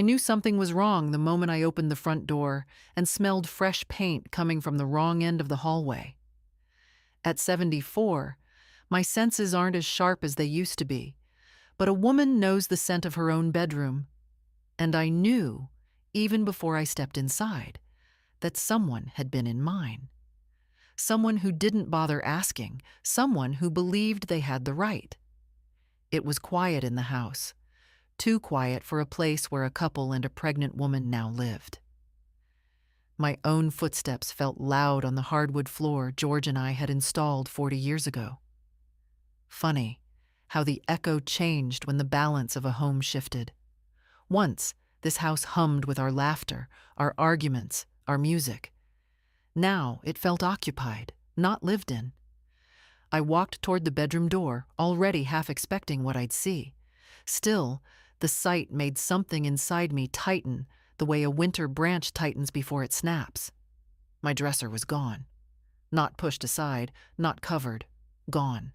I knew something was wrong the moment I opened the front door and smelled fresh paint coming from the wrong end of the hallway. At 74, my senses aren't as sharp as they used to be, but a woman knows the scent of her own bedroom. And I knew, even before I stepped inside, that someone had been in mine. Someone who didn't bother asking, someone who believed they had the right. It was quiet in the house, too quiet for a place where a couple and a pregnant woman now lived. My own footsteps felt loud on the hardwood floor George and I had installed 40 years ago. Funny how the echo changed when the balance of a home shifted. Once, this house hummed with our laughter, our arguments, our music. Now it felt occupied, not lived in. I walked toward the bedroom door, already half expecting what I'd see. Still, the sight made something inside me tighten the way a winter branch tightens before it snaps. My dresser was gone. Not pushed aside, not covered, gone.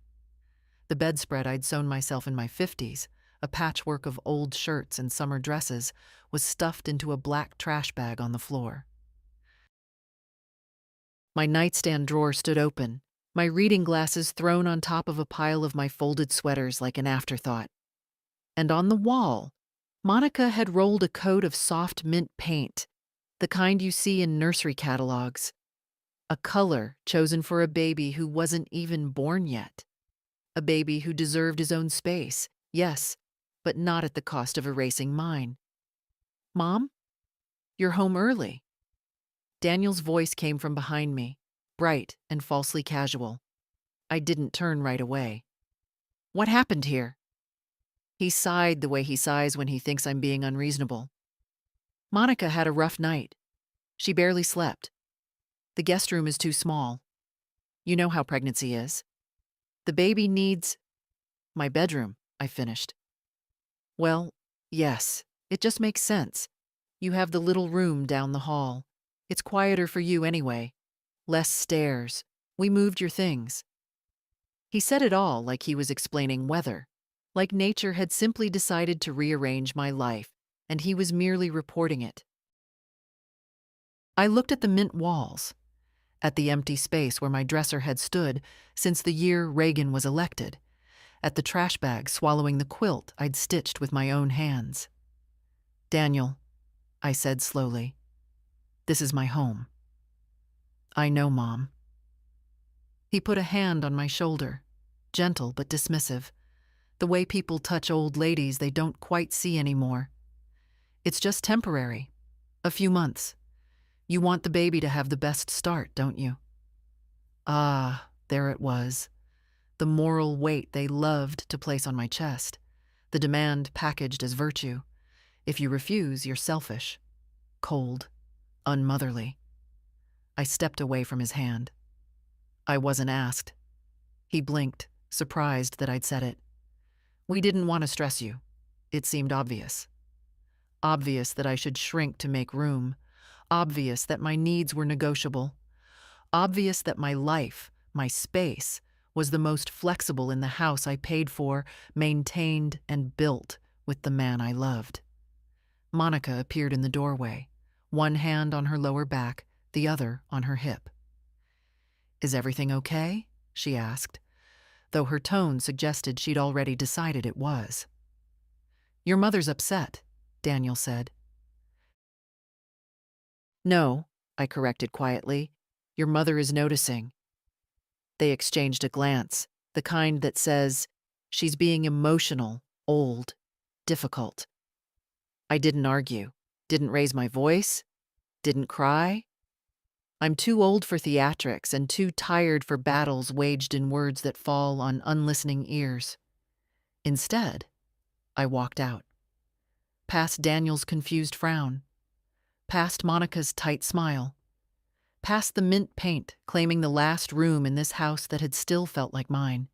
The bedspread I'd sewn myself in my 50s, a patchwork of old shirts and summer dresses, was stuffed into a black trash bag on the floor. My nightstand drawer stood open, my reading glasses thrown on top of a pile of my folded sweaters like an afterthought. And on the wall, Monica had rolled a coat of soft mint paint, the kind you see in nursery catalogs. A color chosen for a baby who wasn't even born yet. A baby who deserved his own space, yes, but not at the cost of erasing mine. "Mom, you're home early." Daniel's voice came from behind me, bright and falsely casual. I didn't turn right away. "What happened here?" He sighed the way he sighs when he thinks I'm being unreasonable. "Monica had a rough night. She barely slept. The guest room is too small. You know how pregnancy is. The baby needs—" "My bedroom," I finished. "Well, yes, it just makes sense. You have the little room down the hall. It's quieter for you anyway. Less stairs. We moved your things." He said it all like he was explaining weather, like nature had simply decided to rearrange my life, and he was merely reporting it. I looked at the mint walls, at the empty space where my dresser had stood since the year Reagan was elected, at the trash bag swallowing the quilt I'd stitched with my own hands. "Daniel," I said slowly, "this is my home." "I know, Mom." He put a hand on my shoulder, gentle but dismissive, the way people touch old ladies they don't quite see anymore. "It's just temporary. A few months. You want the baby to have the best start, don't you?" Ah, there it was. The moral weight they loved to place on my chest. The demand packaged as virtue. If you refuse, you're selfish, cold, unmotherly. I stepped away from his hand. I wasn't asked. He blinked, surprised that I'd said it. "We didn't want to stress you. It seemed obvious. Obvious that I should shrink to make room. Obvious that my needs were negotiable. Obvious that my life, my space, was the most flexible in the house I paid for, maintained, and built with the man I loved." Monica appeared in the doorway, one hand on her lower back, the other on her hip. "Is everything okay?" she asked, though her tone suggested she'd already decided it was. "Your mother's upset," Daniel said. "No," I corrected quietly. "Your mother is noticing." They exchanged a glance, the kind that says, "She's being emotional, old, difficult." I didn't argue, didn't raise my voice, didn't cry. I'm too old for theatrics and too tired for battles waged in words that fall on unlistening ears. Instead, I walked out. Past Daniel's confused frown. Past Monica's tight smile. Past the mint paint claiming the last room in this house that had still felt like mine.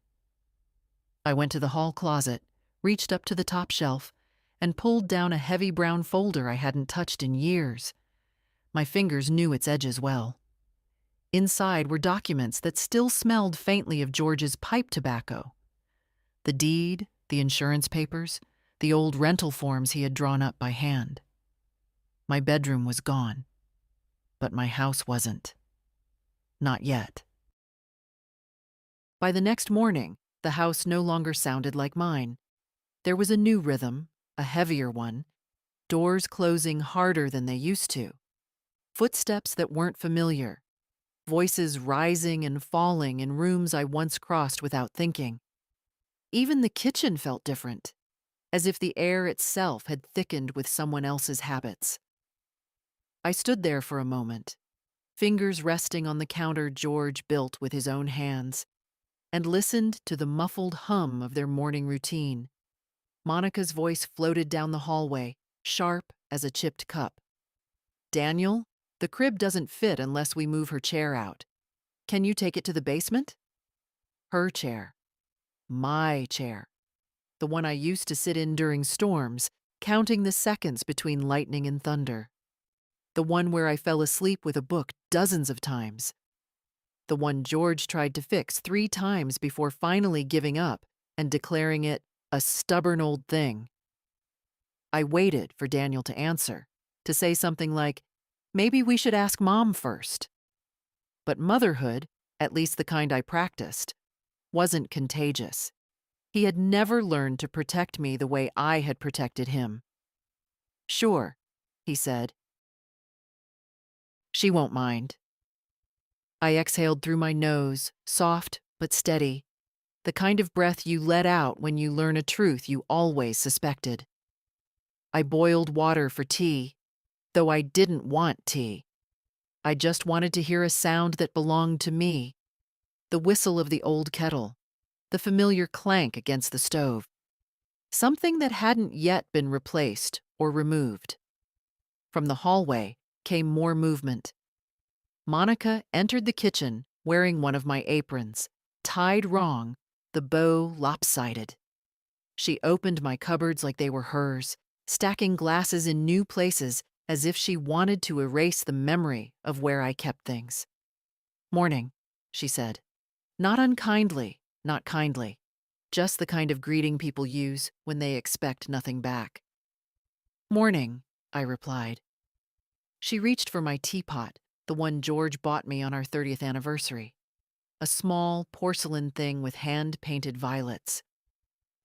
I went to the hall closet, reached up to the top shelf, and pulled down a heavy brown folder I hadn't touched in years. My fingers knew its edges well. Inside were documents that still smelled faintly of George's pipe tobacco. The deed, the insurance papers, the old rental forms he had drawn up by hand. My bedroom was gone, but my house wasn't. Not yet. By the next morning, the house no longer sounded like mine. There was a new rhythm, a heavier one, doors closing harder than they used to, footsteps that weren't familiar, voices rising and falling in rooms I once crossed without thinking. Even the kitchen felt different, as if the air itself had thickened with someone else's habits. I stood there for a moment, fingers resting on the counter George built with his own hands, and listened to the muffled hum of their morning routine. Monica's voice floated down the hallway, sharp as a chipped cup. "Daniel, the crib doesn't fit unless we move her chair out. Can you take it to the basement?" Her chair. My chair. The one I used to sit in during storms, counting the seconds between lightning and thunder. The one where I fell asleep with a book dozens of times. The one George tried to fix 3 times before finally giving up and declaring it a stubborn old thing. I waited for Daniel to answer, to say something like, "Maybe we should ask Mom first." But motherhood, at least the kind I practiced, wasn't contagious. He had never learned to protect me the way I had protected him. "Sure," he said. "She won't mind." I exhaled through my nose, soft but steady, the kind of breath you let out when you learn a truth you always suspected. I boiled water for tea, though I didn't want tea. I just wanted to hear a sound that belonged to me, the whistle of the old kettle, the familiar clank against the stove, something that hadn't yet been replaced or removed. From the hallway came more movement. Monica entered the kitchen wearing one of my aprons, tied wrong, the bow lopsided. She opened my cupboards like they were hers, stacking glasses in new places as if she wanted to erase the memory of where I kept things. "Morning," she said. Not unkindly, not kindly, just the kind of greeting people use when they expect nothing back. "Morning," I replied. She reached for my teapot, the one George bought me on our 30th anniversary. A small porcelain thing with hand-painted violets.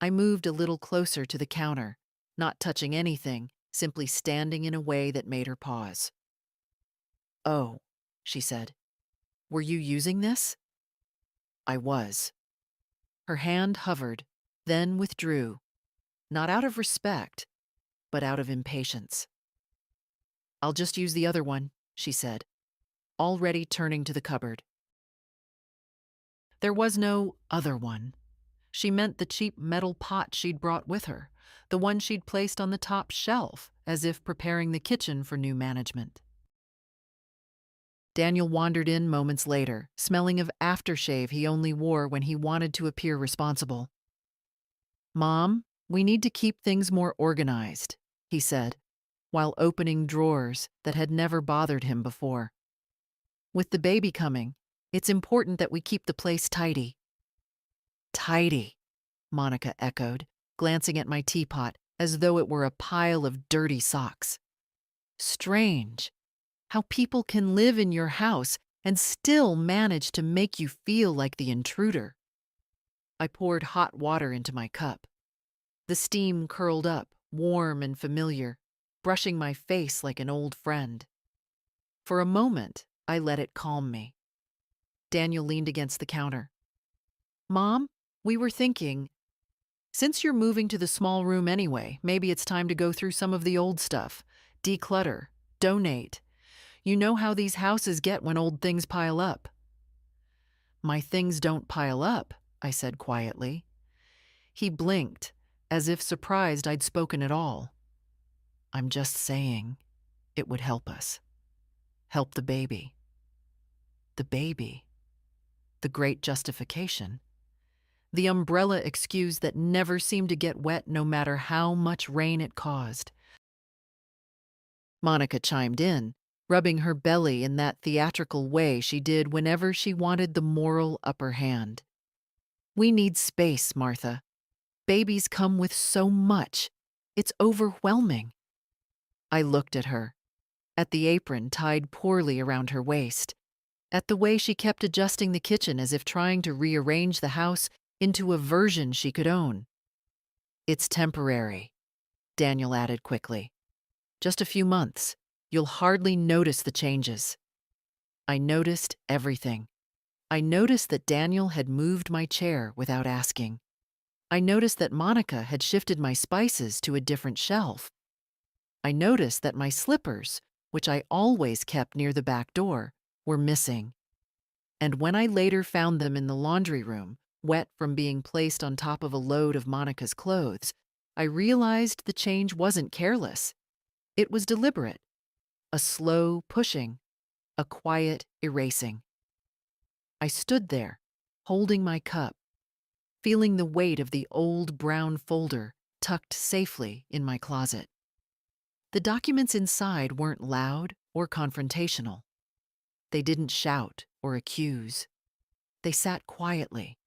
I moved a little closer to the counter, not touching anything, simply standing in a way that made her pause. "Oh," she said. "Were you using this?" I was. Her hand hovered, then withdrew, not out of respect, but out of impatience. "I'll just use the other one," she said, already turning to the cupboard. There was no other one. She meant the cheap metal pot she'd brought with her, the one she'd placed on the top shelf, as if preparing the kitchen for new management. Daniel wandered in moments later, smelling of aftershave he only wore when he wanted to appear responsible. "Mom, we need to keep things more organized," he said, while opening drawers that had never bothered him before. "With the baby coming, it's important that we keep the place tidy." "Tidy," Monica echoed, glancing at my teapot as though it were a pile of dirty socks. "Strange how people can live in your house and still manage to make you feel like the intruder." I poured hot water into my cup. The steam curled up, warm and familiar, brushing my face like an old friend. For a moment, I let it calm me. Daniel leaned against the counter. "Mom, we were thinking, since you're moving to the small room anyway, maybe it's time to go through some of the old stuff, declutter, donate. You know how these houses get when old things pile up." "My things don't pile up," I said quietly. He blinked, as if surprised I'd spoken at all. "I'm just saying it would help us. Help the baby." The baby. The great justification. The umbrella excuse that never seemed to get wet no matter how much rain it caused. Monica chimed in, rubbing her belly in that theatrical way she did whenever she wanted the moral upper hand. "We need space, Martha. Babies come with so much. It's overwhelming." I looked at her, at the apron tied poorly around her waist, at the way she kept adjusting the kitchen as if trying to rearrange the house into a version she could own. "It's temporary," Daniel added quickly. "Just a few months. You'll hardly notice the changes." I noticed everything. I noticed that Daniel had moved my chair without asking. I noticed that Monica had shifted my spices to a different shelf. I noticed that my slippers, which I always kept near the back door, were missing. And when I later found them in the laundry room, wet from being placed on top of a load of Monica's clothes, I realized the change wasn't careless. It was deliberate. A slow pushing, a quiet erasing. I stood there, holding my cup, feeling the weight of the old brown folder tucked safely in my closet. The documents inside weren't loud or confrontational. They didn't shout or accuse. They sat quietly,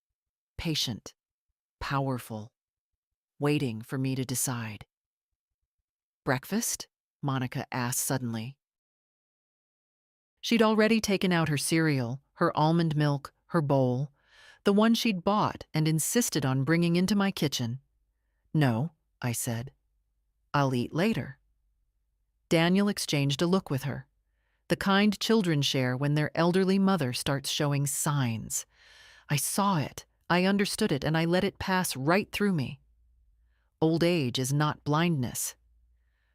patient, powerful, waiting for me to decide. "Breakfast?" Monica asked suddenly. She'd already taken out her cereal, her almond milk, her bowl, the one she'd bought and insisted on bringing into my kitchen. "No," I said. "I'll eat later." Daniel exchanged a look with her, the kind children share when their elderly mother starts showing signs. I saw it, I understood it, and I let it pass right through me. Old age is not blindness,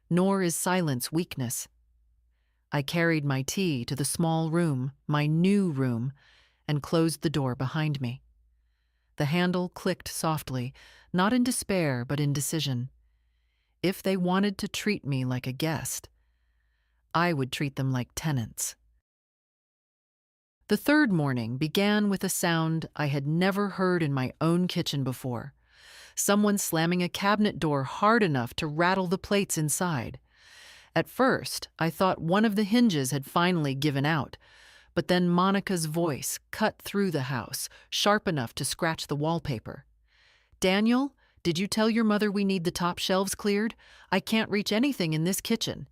nor is silence weakness. I carried my tea to the small room, my new room, and closed the door behind me. The handle clicked softly, not in despair but in decision. If they wanted to treat me like a guest, I would treat them like tenants. The third morning began with a sound I had never heard in my own kitchen before. Someone slamming a cabinet door hard enough to rattle the plates inside. At first, I thought one of the hinges had finally given out, but then Monica's voice cut through the house, sharp enough to scratch the wallpaper. "Daniel, did you tell your mother we need the top shelves cleared? I can't reach anything in this kitchen."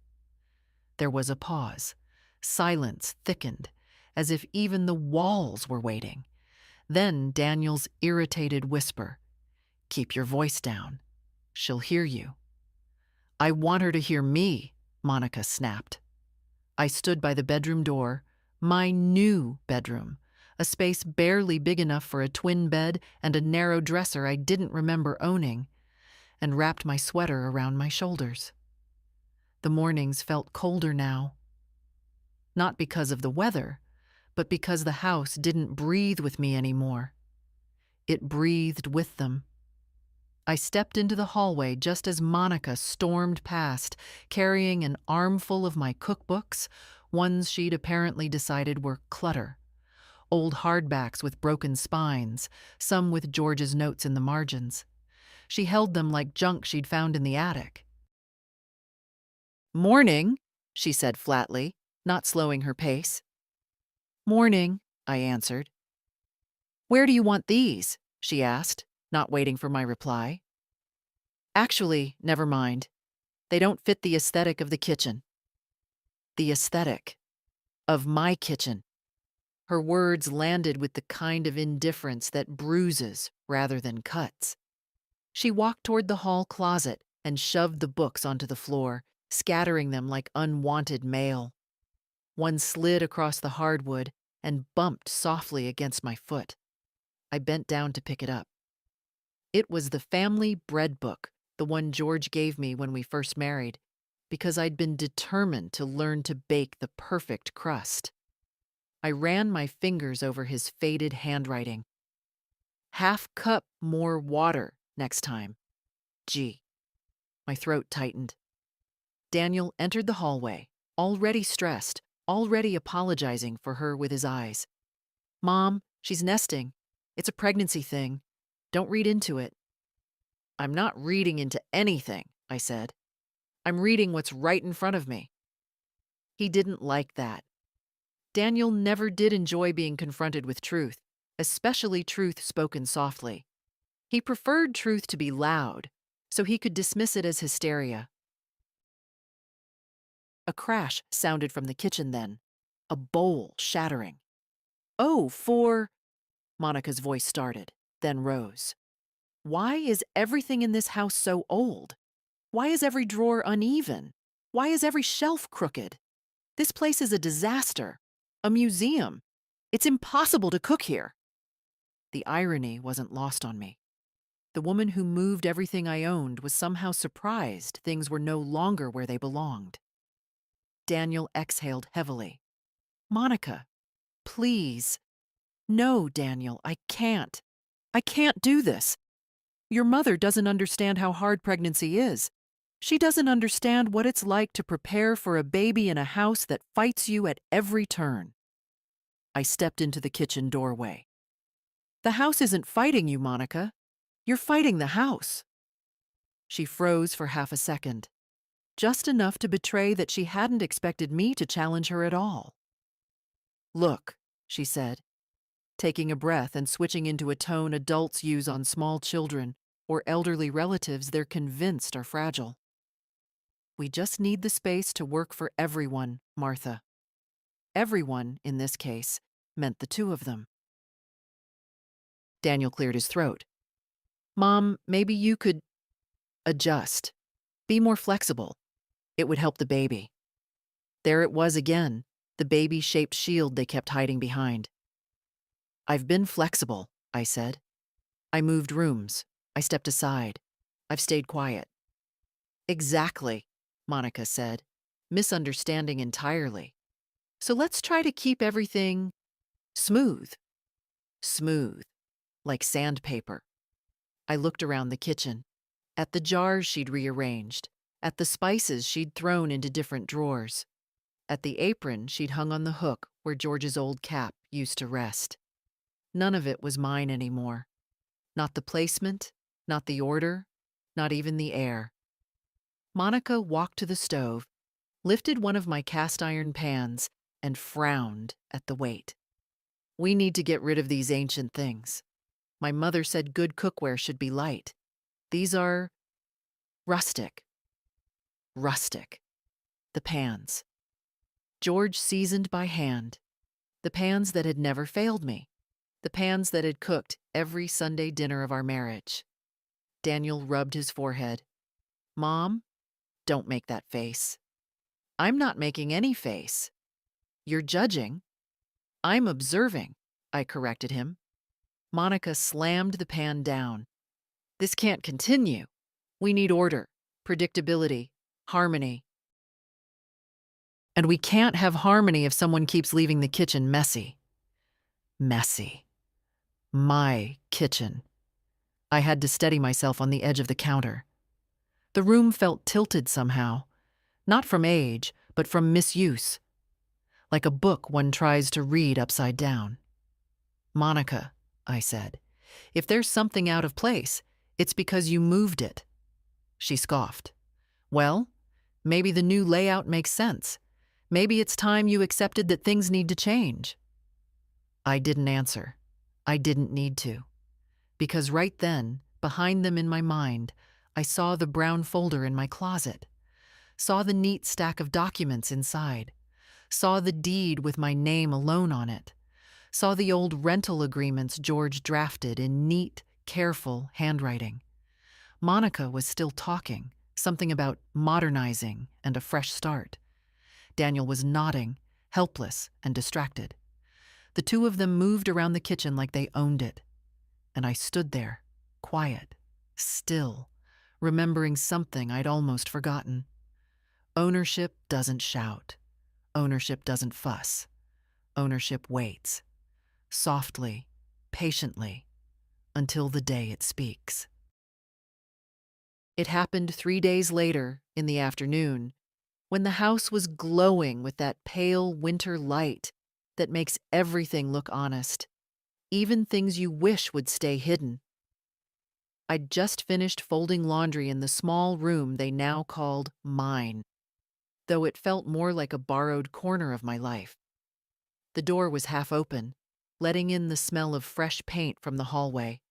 There was a pause. Silence thickened, as if even the walls were waiting. Then Daniel's irritated whisper, "Keep your voice down. She'll hear you." "I want her to hear me," Monica snapped. I stood by the bedroom door, my new bedroom, a space barely big enough for a twin bed and a narrow dresser I didn't remember owning, and wrapped my sweater around my shoulders. The mornings felt colder now. Not because of the weather, but because the house didn't breathe with me anymore. It breathed with them. I stepped into the hallway just as Monica stormed past, carrying an armful of my cookbooks, ones she'd apparently decided were clutter. Old hardbacks with broken spines, some with George's notes in the margins. She held them like junk she'd found in the attic. "Morning," she said flatly, not slowing her pace. "Morning," I answered. "Where do you want these?" she asked, not waiting for my reply. "Actually, never mind. They don't fit the aesthetic of the kitchen." The aesthetic of my kitchen. Her words landed with the kind of indifference that bruises rather than cuts. She walked toward the hall closet and shoved the books onto the floor, scattering them like unwanted mail. One slid across the hardwood and bumped softly against my foot. I bent down to pick it up. It was the family bread book, the one George gave me when we first married, because I'd been determined to learn to bake the perfect crust. I ran my fingers over his faded handwriting. "Half cup more water next time. Gee." My throat tightened. Daniel entered the hallway, already stressed, already apologizing for her with his eyes. "Mom, she's nesting. It's a pregnancy thing. Don't read into it." "I'm not reading into anything," I said. "I'm reading what's right in front of me." He didn't like that. Daniel never did enjoy being confronted with truth, especially truth spoken softly. He preferred truth to be loud, so he could dismiss it as hysteria. A crash sounded from the kitchen then, a bowl shattering. "Oh, Monica's voice started, then rose. "Why is everything in this house so old? Why is every drawer uneven? Why is every shelf crooked? This place is a disaster, a museum. It's impossible to cook here." The irony wasn't lost on me. The woman who moved everything I owned was somehow surprised things were no longer where they belonged. Daniel exhaled heavily. "Monica, please." "No, Daniel, I can't. I can't do this. Your mother doesn't understand how hard pregnancy is. She doesn't understand what it's like to prepare for a baby in a house that fights you at every turn." I stepped into the kitchen doorway. "The house isn't fighting you, Monica. You're fighting the house." She froze for half a second, just enough to betray that she hadn't expected me to challenge her at all. "Look," she said, taking a breath and switching into a tone adults use on small children or elderly relatives they're convinced are fragile. "We just need the space to work for everyone, Martha." Everyone, in this case, meant the two of them. Daniel cleared his throat. "Mom, maybe you could adjust. Be more flexible. It would help the baby." There it was again, the baby-shaped shield they kept hiding behind. "I've been flexible," I said. "I moved rooms. I stepped aside. I've stayed quiet." "Exactly," Monica said, misunderstanding entirely. "So let's try to keep everything smooth." Smooth, like sandpaper. I looked around the kitchen, at the jars she'd rearranged, at the spices she'd thrown into different drawers, at the apron she'd hung on the hook where George's old cap used to rest. None of it was mine anymore. Not the placement, not the order, not even the air. Monica walked to the stove, lifted one of my cast iron pans, and frowned at the weight. "We need to get rid of these ancient things. My mother said good cookware should be light. These are rustic." Rustic. The pans. George seasoned by hand. The pans that had never failed me. The pans that had cooked every Sunday dinner of our marriage. Daniel rubbed his forehead. "Mom, don't make that face." "I'm not making any face." "You're judging." "I'm observing," I corrected him. Monica slammed the pan down. "This can't continue. We need order, predictability, harmony." "And we can't have harmony if someone keeps leaving the kitchen messy." Messy. My kitchen. I had to steady myself on the edge of the counter. The room felt tilted somehow, not from age, but from misuse, like a book one tries to read upside down. "Monica," I said, "if there's something out of place, it's because you moved it." She scoffed. "Well, maybe the new layout makes sense. Maybe it's time you accepted that things need to change." I didn't answer. I didn't need to. Because right then, behind them in my mind, I saw the brown folder in my closet, saw the neat stack of documents inside, saw the deed with my name alone on it, saw the old rental agreements George drafted in neat, careful handwriting. Monica was still talking, something about modernizing and a fresh start. Daniel was nodding, helpless and distracted. The two of them moved around the kitchen like they owned it. And I stood there, quiet, still, remembering something I'd almost forgotten. Ownership doesn't shout. Ownership doesn't fuss. Ownership waits, softly, patiently, until the day it speaks. It happened 3 days later, in the afternoon, when the house was glowing with that pale winter light that makes everything look honest, even things you wish would stay hidden. I'd just finished folding laundry in the small room they now called mine, though it felt more like a borrowed corner of my life. The door was half open, letting in the smell of fresh paint from the hallway.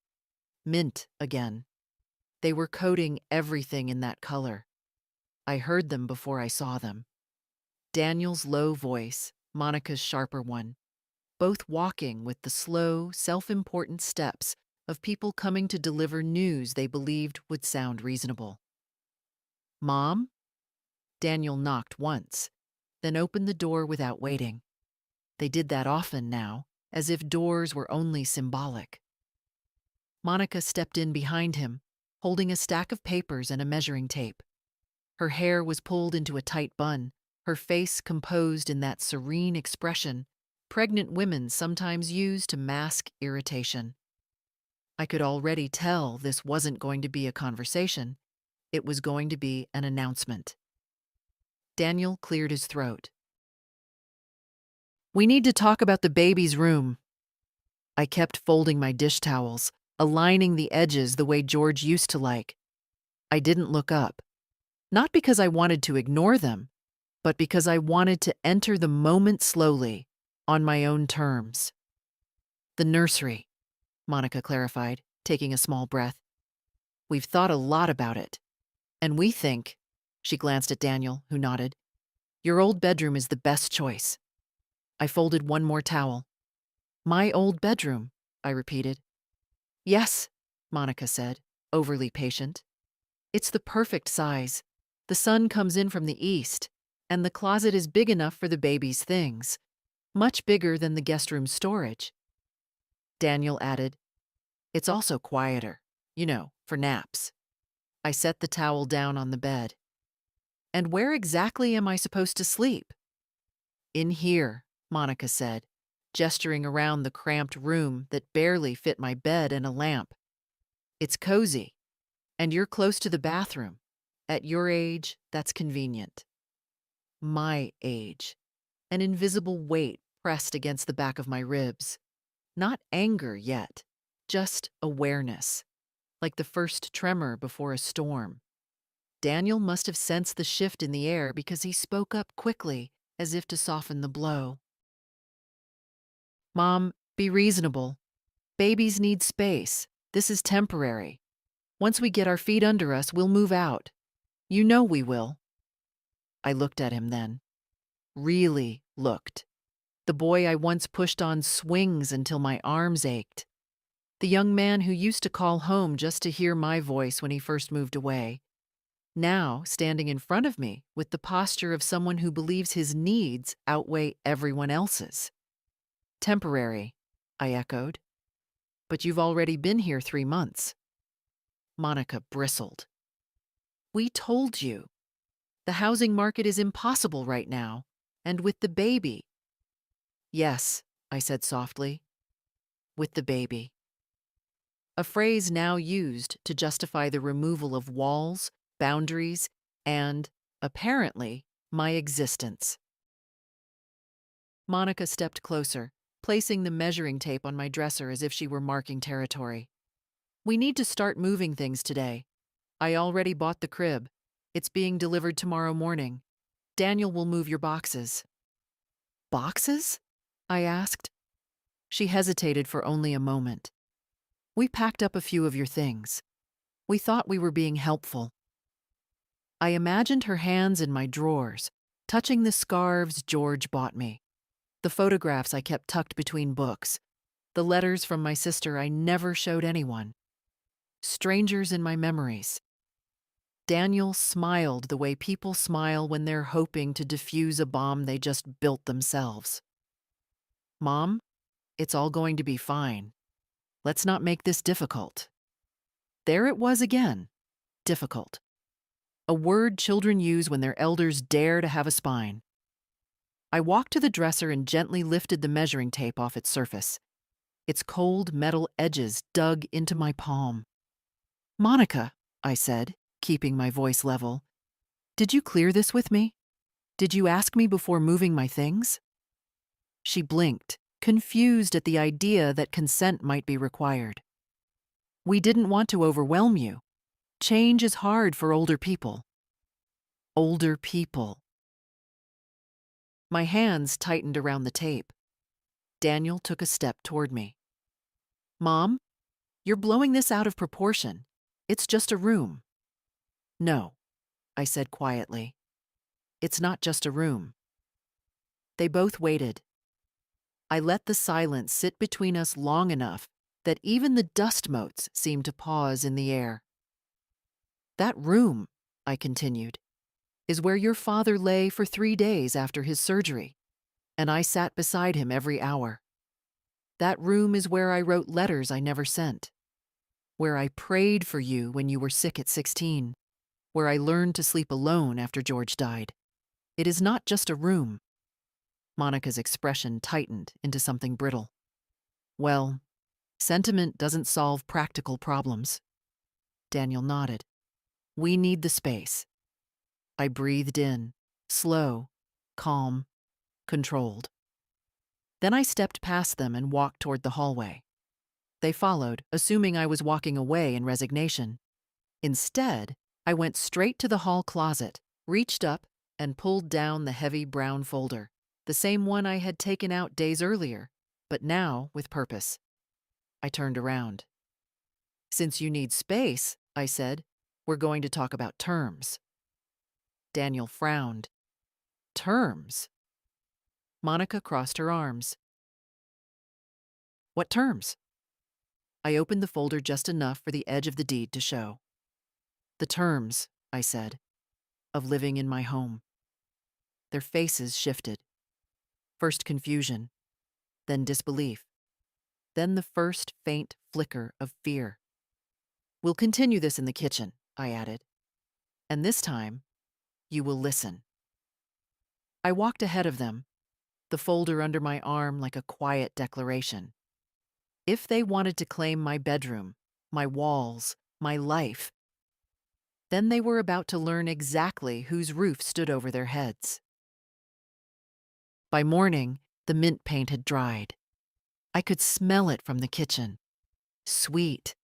Mint again. They were coating everything in that color. I heard them before I saw them. Daniel's low voice, Monica's sharper one, both walking with the slow, self-important steps of people coming to deliver news they believed would sound reasonable. "Mom?" Daniel knocked once, then opened the door without waiting. They did that often now, as if doors were only symbolic. Monica stepped in behind him, holding a stack of papers and a measuring tape. Her hair was pulled into a tight bun, her face composed in that serene expression pregnant women sometimes use to mask irritation. I could already tell this wasn't going to be a conversation. It was going to be an announcement. Daniel cleared his throat. "We need to talk about the baby's room." I kept folding my dish towels, aligning the edges the way George used to like. I didn't look up. Not because I wanted to ignore them, but because I wanted to enter the moment slowly, on my own terms. "The nursery," Monica clarified, taking a small breath. "We've thought a lot about it. And we think," she glanced at Daniel, who nodded, "your old bedroom is the best choice." I folded one more towel. "My old bedroom," I repeated. "Yes," Monica said, overly patient. "It's the perfect size. The sun comes in from the east, and the closet is big enough for the baby's things, much bigger than the guest room storage." Daniel added, "It's also quieter, for naps." I set the towel down on the bed. "And where exactly am I supposed to sleep?" "In here," Monica said, gesturing around the cramped room that barely fit my bed and a lamp. "It's cozy, and you're close to the bathroom. At your age, that's convenient." My age. An invisible weight pressed against the back of my ribs. Not anger yet, just awareness, like the first tremor before a storm. Daniel must have sensed the shift in the air because he spoke up quickly, as if to soften the blow. "Mom, be reasonable. Babies need space. This is temporary. Once we get our feet under us, we'll move out. You know we will." I looked at him then. Really looked. The boy I once pushed on swings until my arms ached. The young man who used to call home just to hear my voice when he first moved away. Now standing in front of me with the posture of someone who believes his needs outweigh everyone else's. "Temporary," I echoed. "But you've already been here 3 months." Monica bristled. "We told you. The housing market is impossible right now, and with the baby." "Yes," I said softly, "with the baby." A phrase now used to justify the removal of walls, boundaries, and, apparently, my existence. Monica stepped closer, placing the measuring tape on my dresser as if she were marking territory. "We need to start moving things today. I already bought the crib. It's being delivered tomorrow morning. Daniel will move your boxes." "Boxes?" I asked. She hesitated for only a moment. "We packed up a few of your things. We thought we were being helpful." I imagined her hands in my drawers, touching the scarves George bought me, the photographs I kept tucked between books, the letters from my sister I never showed anyone. Strangers in my memories. Daniel smiled the way people smile when they're hoping to defuse a bomb they just built themselves. "Mom, it's all going to be fine. Let's not make this difficult." There it was again. Difficult. A word children use when their elders dare to have a spine. I walked to the dresser and gently lifted the measuring tape off its surface. Its cold metal edges dug into my palm. "Monica," I said, keeping my voice level, "did you clear this with me? Did you ask me before moving my things?" She blinked, confused at the idea that consent might be required. "We didn't want to overwhelm you. Change is hard for older people." Older people. My hands tightened around the tape. Daniel took a step toward me. "Mom, you're blowing this out of proportion. It's just a room." "No," I said quietly. "It's not just a room. They both waited. I let the silence sit between us long enough that even the dust motes seemed to pause in the air. "That room," I continued, "is where your father lay for 3 days after his surgery, and I sat beside him every hour. That room is where I wrote letters I never sent, where I prayed for you when you were sick at 16, where I learned to sleep alone after George died. It is not just a room." Monica's expression tightened into something brittle. "Well, sentiment doesn't solve practical problems." Daniel nodded. "We need the space." I breathed in, slow, calm, controlled. Then I stepped past them and walked toward the hallway. They followed, assuming I was walking away in resignation. Instead, I went straight to the hall closet, reached up, and pulled down the heavy brown folder, the same one I had taken out days earlier, but now with purpose. I turned around. "Since you need space," I said, "we're going to talk about terms." Daniel frowned. "Terms?" Monica crossed her arms. "What terms?" I opened the folder just enough for the edge of the deed to show. "The terms," I said, "of living in my home." Their faces shifted. First confusion, then disbelief, then the first faint flicker of fear. "We'll continue this in the kitchen," I added. "And this time, you will listen." I walked ahead of them, the folder under my arm like a quiet declaration. If they wanted to claim my bedroom, my walls, my life, then they were about to learn exactly whose roof stood over their heads. By morning, the mint paint had dried. I could smell it from the kitchen. Sweet,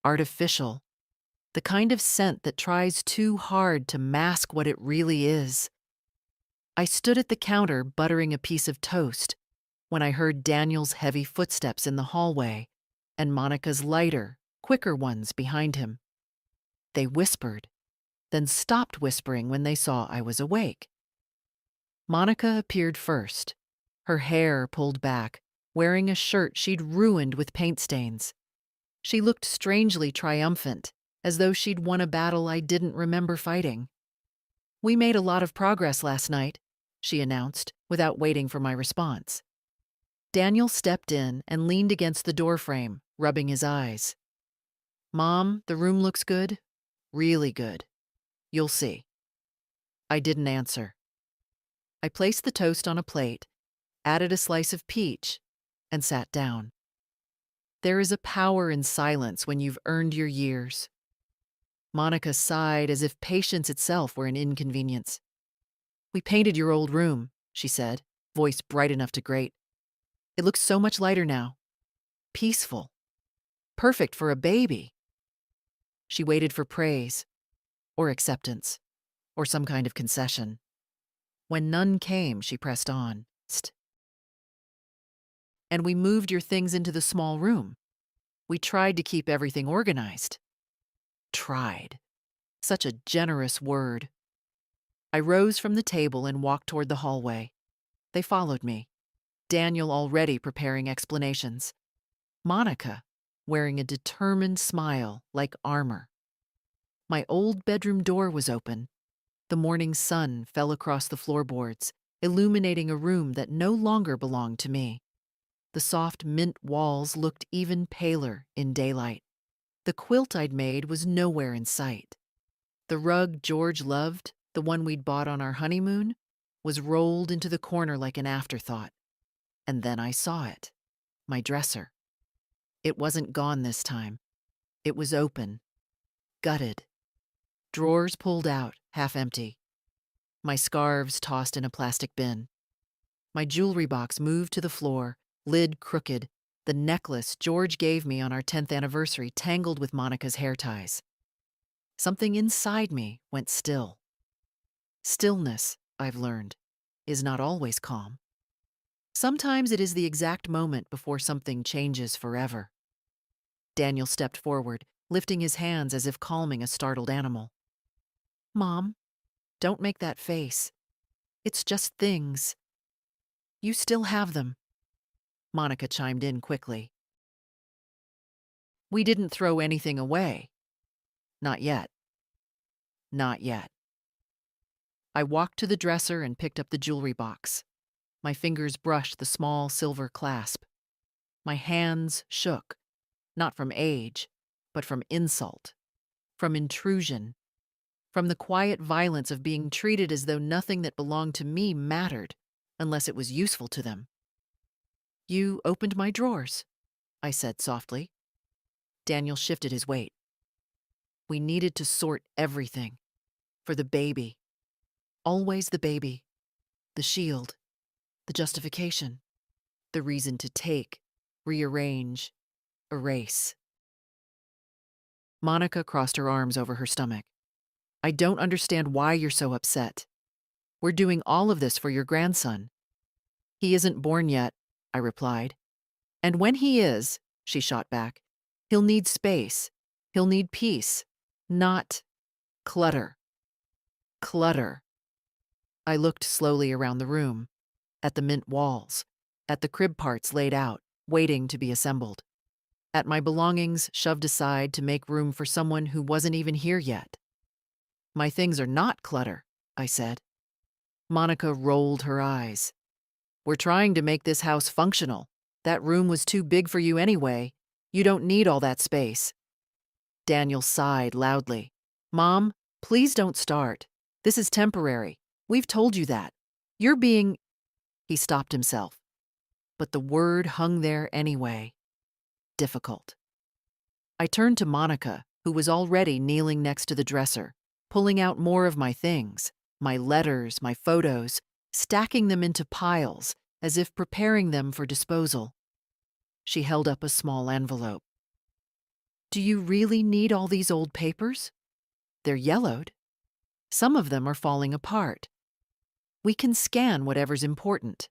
artificial, the kind of scent that tries too hard to mask what it really is. I stood at the counter buttering a piece of toast when I heard Daniel's heavy footsteps in the hallway and Monica's lighter, quicker ones behind him. They whispered, then stopped whispering when they saw I was awake. Monica appeared first, her hair pulled back, wearing a shirt she'd ruined with paint stains. She looked strangely triumphant, as though she'd won a battle I didn't remember fighting. "We made a lot of progress last night," she announced, without waiting for my response. Daniel stepped in and leaned against the doorframe, rubbing his eyes. "Mom, the room looks good. Really good. You'll see." I didn't answer. I placed the toast on a plate, added a slice of peach, and sat down. There is a power in silence when you've earned your years. Monica sighed as if patience itself were an inconvenience. "We painted your old room," she said, voice bright enough to grate. "It looks so much lighter now. Peaceful. Perfect for a baby." She waited for praise, or acceptance, or some kind of concession. When none came, she pressed on. "And we moved your things into the small room. We tried to keep everything organized." Tried. Such a generous word. I rose from the table and walked toward the hallway. They followed me, Daniel already preparing explanations. Monica, wearing a determined smile like armor. My old bedroom door was open. The morning sun fell across the floorboards, illuminating a room that no longer belonged to me. The soft mint walls looked even paler in daylight. The quilt I'd made was nowhere in sight. The rug George loved, the one we'd bought on our honeymoon, was rolled into the corner like an afterthought. And then I saw it. My dresser. It wasn't gone this time. It was open. Gutted. Drawers pulled out, half empty. My scarves tossed in a plastic bin. My jewelry box moved to the floor, lid crooked, the necklace George gave me on our 10th anniversary tangled with Monica's hair ties. Something inside me went still. Stillness, I've learned, is not always calm. Sometimes it is the exact moment before something changes forever. Daniel stepped forward, lifting his hands as if calming a startled animal. "Mom, don't make that face. It's just things." You still have them, Monica chimed in quickly. We didn't throw anything away. Not yet. Not yet. I walked to the dresser and picked up the jewelry box. My fingers brushed the small silver clasp. My hands shook, not from age, but from insult, from intrusion, from the quiet violence of being treated as though nothing that belonged to me mattered, unless it was useful to them. You opened my drawers, I said softly. Daniel shifted his weight. We needed to sort everything. For the baby. Always the baby. The shield. The justification. The reason to take, rearrange, erase. Monica crossed her arms over her stomach. I don't understand why you're so upset. We're doing all of this for your grandson. He isn't born yet, I replied. And when he is, she shot back, he'll need space. He'll need peace. Not clutter. Clutter. I looked slowly around the room, at the mint walls, at the crib parts laid out, waiting to be assembled, at my belongings shoved aside to make room for someone who wasn't even here yet. My things are not clutter, I said. Monica rolled her eyes. We're trying to make this house functional. That room was too big for you anyway. You don't need all that space. Daniel sighed loudly. Mom, please don't start. This is temporary. We've told you that. You're being... He stopped himself. But the word hung there anyway. Difficult. I turned to Monica, who was already kneeling next to the dresser, pulling out more of my things, my letters, my photos, stacking them into piles, as if preparing them for disposal. She held up a small envelope. Do you really need all these old papers? They're yellowed. Some of them are falling apart. We can scan whatever's important.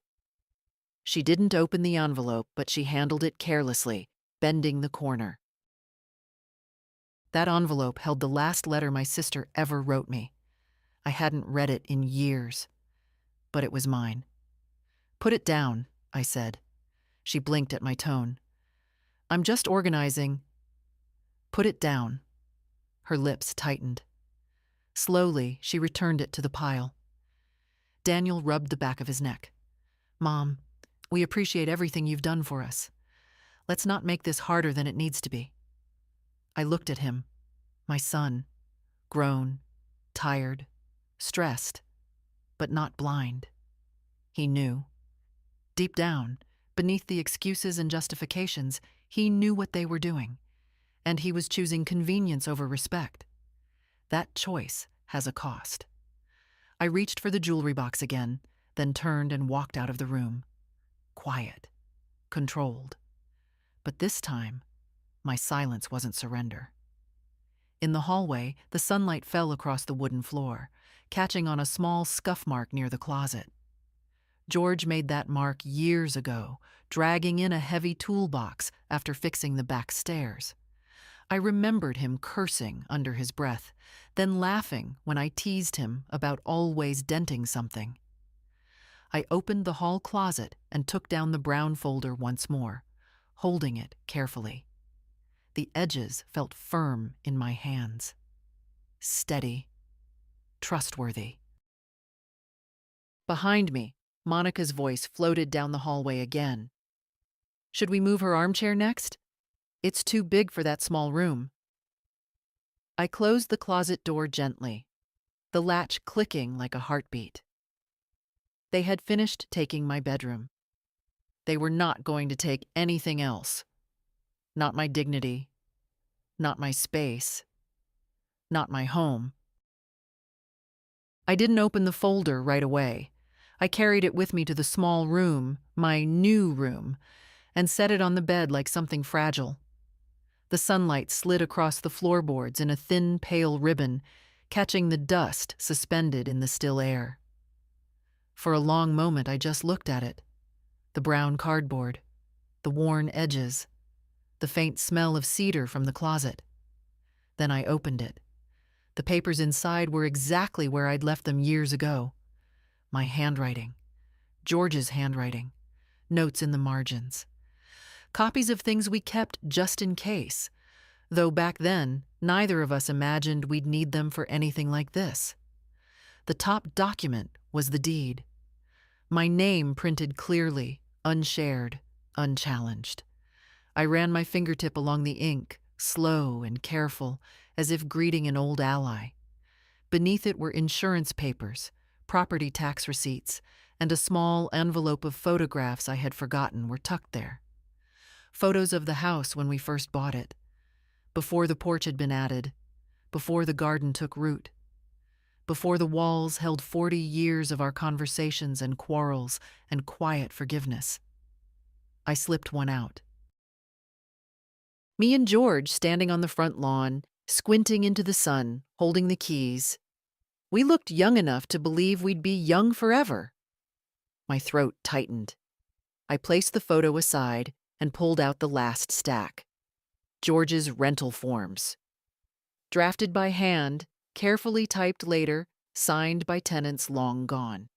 She didn't open the envelope, but she handled it carelessly, bending the corner. That envelope held the last letter my sister ever wrote me. I hadn't read it in years, but it was mine. Put it down, I said. She blinked at my tone. I'm just organizing. Put it down. Her lips tightened. Slowly, she returned it to the pile. Daniel rubbed the back of his neck. Mom, we appreciate everything you've done for us. Let's not make this harder than it needs to be. I looked at him, my son, grown, tired, stressed, but not blind. He knew. Deep down, beneath the excuses and justifications, he knew what they were doing, and he was choosing convenience over respect. That choice has a cost. I reached for the jewelry box again, then turned and walked out of the room. Quiet, controlled. But this time, my silence wasn't surrender. In the hallway, the sunlight fell across the wooden floor, catching on a small scuff mark near the closet. George made that mark years ago, dragging in a heavy toolbox after fixing the back stairs. I remembered him cursing under his breath, then laughing when I teased him about always denting something. I opened the hall closet and took down the brown folder once more, holding it carefully. The edges felt firm in my hands. Steady. Trustworthy. Behind me, Monica's voice floated down the hallway again. Should we move her armchair next? It's too big for that small room. I closed the closet door gently, the latch clicking like a heartbeat. They had finished taking my bedroom. They were not going to take anything else. Not my dignity, not my space, not my home. I didn't open the folder right away. I carried it with me to the small room, my new room, and set it on the bed like something fragile. The sunlight slid across the floorboards in a thin, pale ribbon, catching the dust suspended in the still air. For a long moment, I just looked at it. The brown cardboard, the worn edges, the faint smell of cedar from the closet. Then I opened it. The papers inside were exactly where I'd left them years ago. My handwriting, George's handwriting, notes in the margins, copies of things we kept just in case, though back then, neither of us imagined we'd need them for anything like this. The top document was the deed. My name printed clearly, unshared, unchallenged. I ran my fingertip along the ink, slow and careful, as if greeting an old ally. Beneath it were insurance papers, property tax receipts, and a small envelope of photographs I had forgotten were tucked there. Photos of the house when we first bought it, before the porch had been added, before the garden took root, before the walls held 40 years of our conversations and quarrels and quiet forgiveness. I slipped one out. Me and George standing on the front lawn, squinting into the sun, holding the keys. We looked young enough to believe we'd be young forever. My throat tightened. I placed the photo aside and pulled out the last stack. George's rental forms. Drafted by hand, carefully typed later, signed by tenants long gone.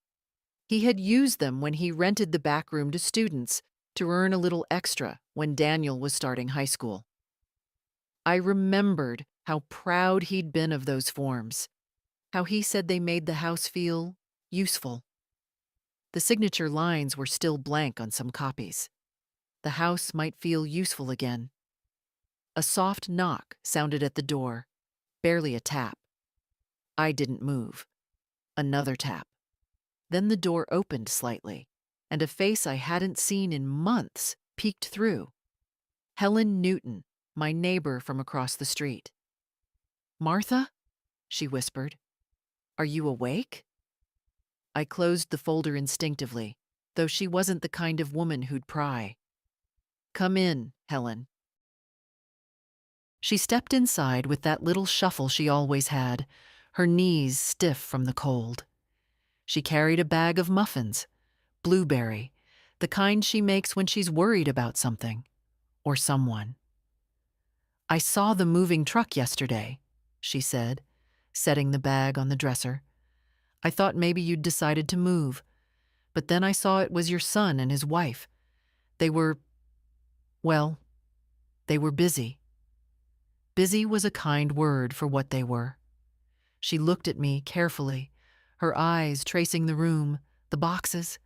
He had used them when he rented the back room to students to earn a little extra when Daniel was starting high school. I remembered how proud he'd been of those forms, how he said they made the house feel useful. The signature lines were still blank on some copies. The house might feel useful again. A soft knock sounded at the door, barely a tap. I didn't move. Another tap. Then the door opened slightly, and a face I hadn't seen in months peeked through. Helen Newton, my neighbor from across the street. "Martha?" she whispered. "Are you awake?" I closed the folder instinctively, though she wasn't the kind of woman who'd pry. "Come in, Helen." She stepped inside with that little shuffle she always had, her knees stiff from the cold. She carried a bag of muffins, blueberry, the kind she makes when she's worried about something or someone. "I saw the moving truck yesterday," she said, setting the bag on the dresser. "I thought maybe you'd decided to move, but then I saw it was your son and his wife. They were, well, they were busy." Busy was a kind word for what they were. She looked at me carefully, her eyes tracing the room, the boxes,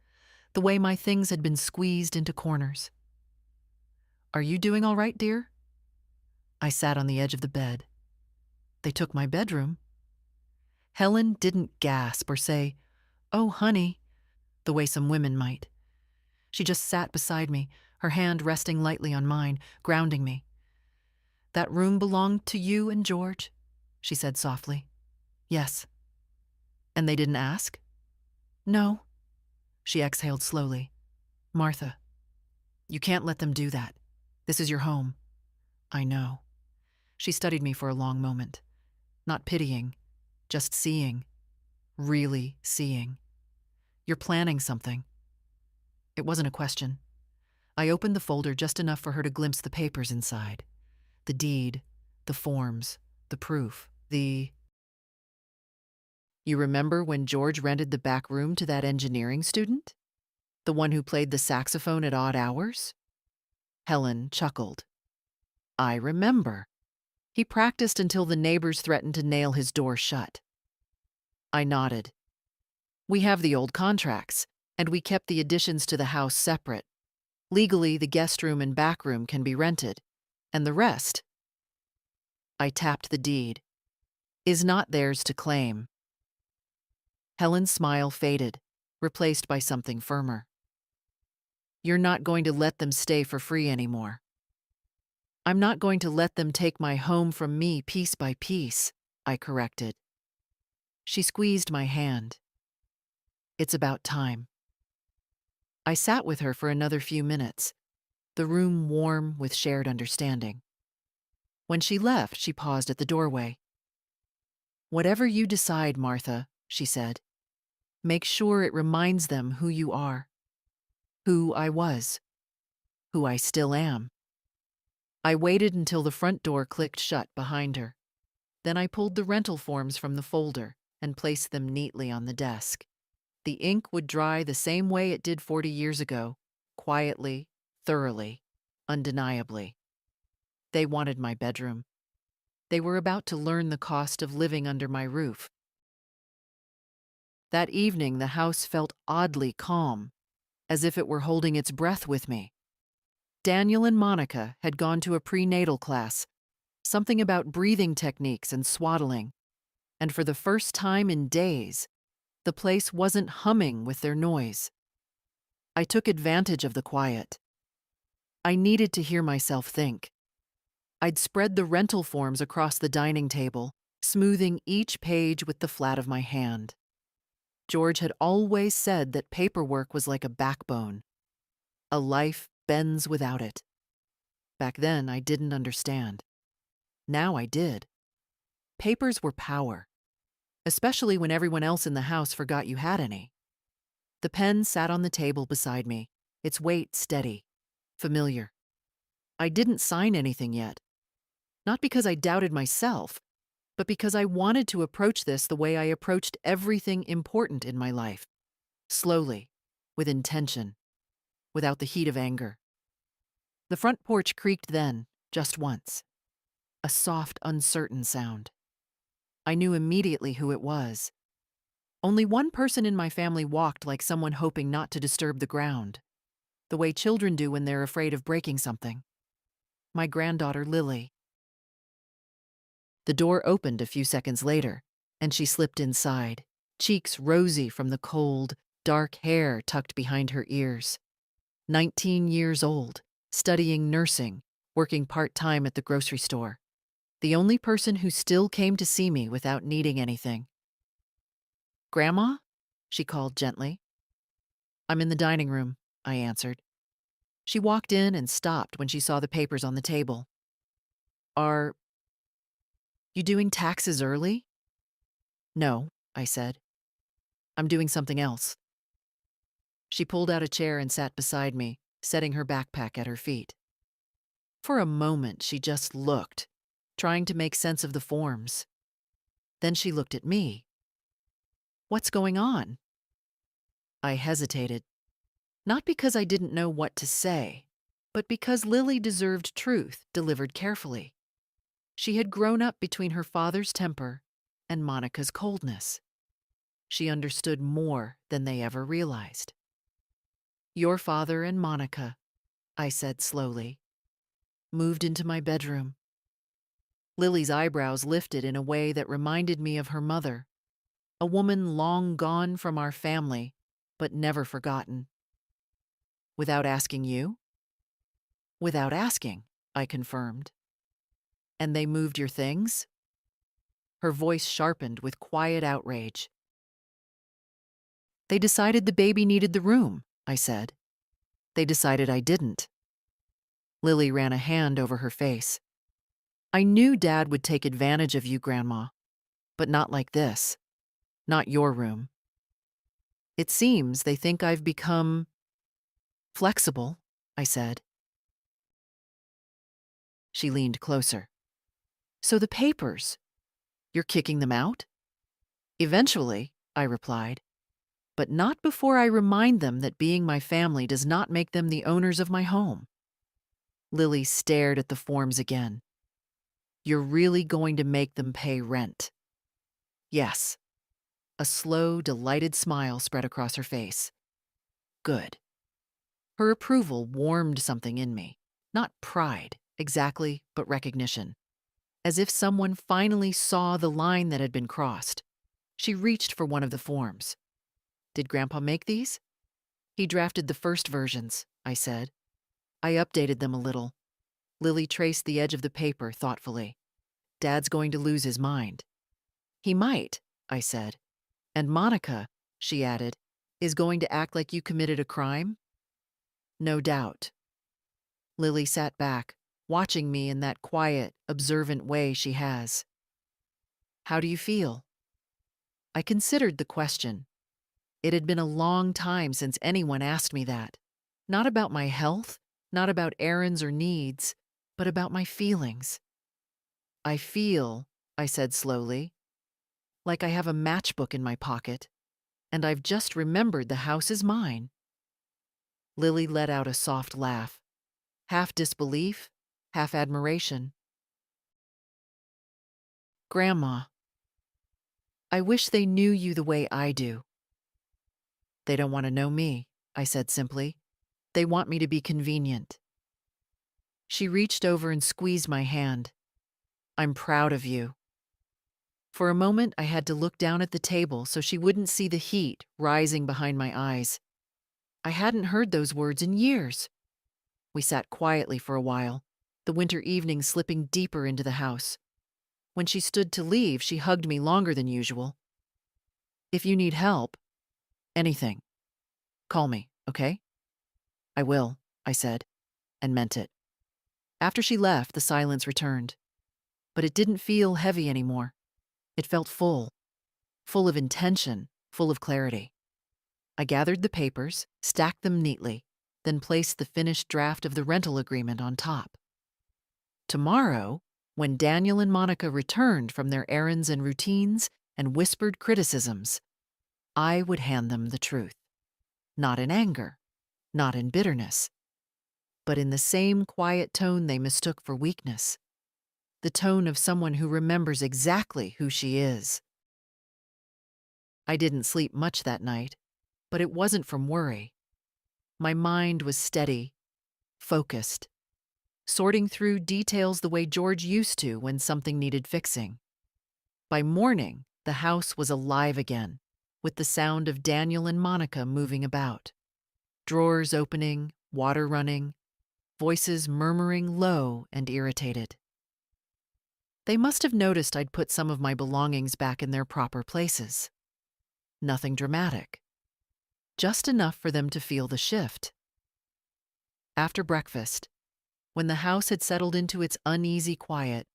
the way my things had been squeezed into corners. "Are you doing all right, dear?" I sat on the edge of the bed. "They took my bedroom." Helen didn't gasp or say, "Oh, honey," the way some women might. She just sat beside me, her hand resting lightly on mine, grounding me. "That room belonged to you and George?" she said softly. "Yes." "And they didn't ask?" "No." She exhaled slowly. "Martha, you can't let them do that. This is your home." "I know." She studied me for a long moment. Not pitying, just seeing. Really seeing. "You're planning something." It wasn't a question. I opened the folder just enough for her to glimpse the papers inside. The deed, the forms, the proof, the... "You remember when George rented the back room to that engineering student? The one who played the saxophone at odd hours?" Helen chuckled. "I remember. He practiced until the neighbors threatened to nail his door shut." I nodded. "We have the old contracts, and we kept the additions to the house separate. Legally, the guest room and back room can be rented, and the rest," I tapped the deed, "is not theirs to claim." Helen's smile faded, replaced by something firmer. "You're not going to let them stay for free anymore." "I'm not going to let them take my home from me piece by piece," I corrected. She squeezed my hand. "It's about time." I sat with her for another few minutes, the room warm with shared understanding. When she left, she paused at the doorway. "Whatever you decide, Martha," she said, "make sure it reminds them who you are, who I was, who I still am." I waited until the front door clicked shut behind her. Then I pulled the rental forms from the folder and placed them neatly on the desk. The ink would dry the same way it did 40 years ago, quietly, thoroughly, undeniably. They wanted my bedroom. They were about to learn the cost of living under my roof. That evening, the house felt oddly calm, as if it were holding its breath with me. Daniel and Monica had gone to a prenatal class, something about breathing techniques and swaddling, and for the first time in days, the place wasn't humming with their noise. I took advantage of the quiet. I needed to hear myself think. I'd spread the rental forms across the dining table, smoothing each page with the flat of my hand. George had always said that paperwork was like a backbone. A life bends without it. Back then, I didn't understand. Now I did. Papers were power, especially when everyone else in the house forgot you had any. The pen sat on the table beside me, its weight steady, familiar. I didn't sign anything yet. Not because I doubted myself, but because I wanted to approach this the way I approached everything important in my life. Slowly, with intention, without the heat of anger. The front porch creaked then, just once. A soft, uncertain sound. I knew immediately who it was. Only one person in my family walked like someone hoping not to disturb the ground, the way children do when they're afraid of breaking something. My granddaughter, Lily. The door opened a few seconds later, and she slipped inside, cheeks rosy from the cold, dark hair tucked behind her ears. 19 years old, studying nursing, working part-time at the grocery store. The only person who still came to see me without needing anything. "Grandma?" she called gently. "I'm in the dining room," I answered. She walked in and stopped when she saw the papers on the table. "Are you doing taxes early?" "No," I said. "I'm doing something else." She pulled out a chair and sat beside me, setting her backpack at her feet. For a moment, she just looked, trying to make sense of the forms. Then she looked at me. "What's going on?" I hesitated, not because I didn't know what to say, but because Lily deserved truth delivered carefully. She had grown up between her father's temper and Monica's coldness. She understood more than they ever realized. "Your father and Monica," I said slowly, "moved into my bedroom." Lily's eyebrows lifted in a way that reminded me of her mother, a woman long gone from our family, but never forgotten. "Without asking you?" "Without asking," I confirmed. "And they moved your things?" Her voice sharpened with quiet outrage. "They decided the baby needed the room," I said. "They decided I didn't." Lily ran a hand over her face. "I knew Dad would take advantage of you, Grandma, but not like this. Not your room. It seems they think I've become flexible," I said. She leaned closer. "So the papers, you're kicking them out?" "Eventually," I replied, "but not before I remind them that being my family does not make them the owners of my home." Lily stared at the forms again. "You're really going to make them pay rent?" "Yes." A slow, delighted smile spread across her face. "Good." Her approval warmed something in me. Not pride, exactly, but recognition. As if someone finally saw the line that had been crossed. She reached for one of the forms. "Did Grandpa make these?" "He drafted the first versions," I said. "I updated them a little." Lily traced the edge of the paper thoughtfully. "Dad's going to lose his mind." "He might," I said. "And Monica," she added, "is going to act like you committed a crime?" "No doubt." Lily sat back, watching me in that quiet, observant way she has. "How do you feel?" I considered the question. It had been a long time since anyone asked me that. Not about my health, not about errands or needs, but about my feelings. "I feel," I said slowly, "like I have a matchbook in my pocket. and I've just remembered the house is mine." Lily let out a soft laugh, half disbelief, half admiration. "Grandma, I wish they knew you the way I do." "They don't want to know me," I said simply. "They want me to be convenient." She reached over and squeezed my hand. "I'm proud of you." For a moment, I had to look down at the table so she wouldn't see the heat rising behind my eyes. I hadn't heard those words in years. We sat quietly for a while, the winter evening slipping deeper into the house. When she stood to leave, she hugged me longer than usual. "If you need help, anything, call me, okay?" "I will," I said, and meant it. After she left, the silence returned. But it didn't feel heavy anymore. It felt full of intention, full of clarity. I gathered the papers, stacked them neatly, then placed the finished draft of the rental agreement on top. Tomorrow, when Daniel and Monica returned from their errands and routines and whispered criticisms, I would hand them the truth. Not in anger, not in bitterness, but in the same quiet tone they mistook for weakness. The tone of someone who remembers exactly who she is. I didn't sleep much that night, but it wasn't from worry. My mind was steady, focused, sorting through details the way George used to when something needed fixing. By morning, the house was alive again, with the sound of Daniel and Monica moving about. Drawers opening, water running, voices murmuring low and irritated. They must have noticed I'd put some of my belongings back in their proper places. Nothing dramatic. Just enough for them to feel the shift. After breakfast, when the house had settled into its uneasy quiet,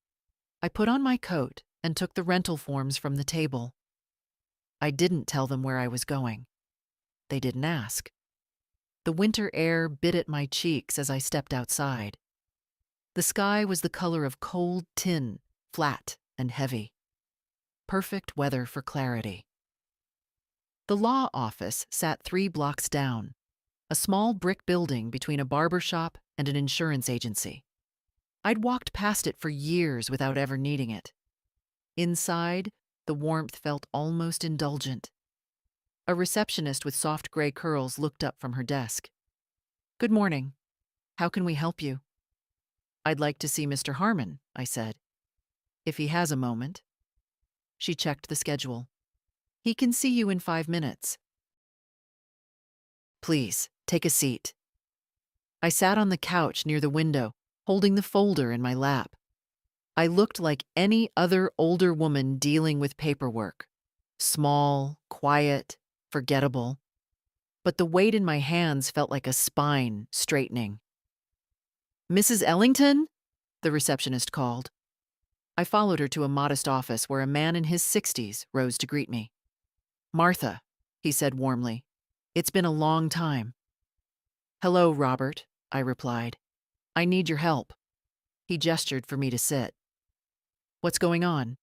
I put on my coat and took the rental forms from the table. I didn't tell them where I was going. They didn't ask. The winter air bit at my cheeks as I stepped outside. The sky was the color of cold tin, flat and heavy. Perfect weather for clarity. The law office sat 3 blocks down, a small brick building between a barber shop and an insurance agency. I'd walked past it for years without ever needing it. Inside, the warmth felt almost indulgent. A receptionist with soft gray curls looked up from her desk. "Good morning. How can we help you?" "I'd like to see Mr. Harmon," I said. "If he has a moment." She checked the schedule. "He can see you in 5 minutes." "Please, take a seat." I sat on the couch near the window, holding the folder in my lap. I looked like any other older woman dealing with paperwork. Small, quiet, forgettable. But the weight in my hands felt like a spine straightening. "Mrs. Ellington?" the receptionist called. I followed her to a modest office where a man in his 60s rose to greet me. "Martha," he said warmly. "It's been a long time." "Hello, Robert," I replied. "I need your help." He gestured for me to sit. "What's going on?"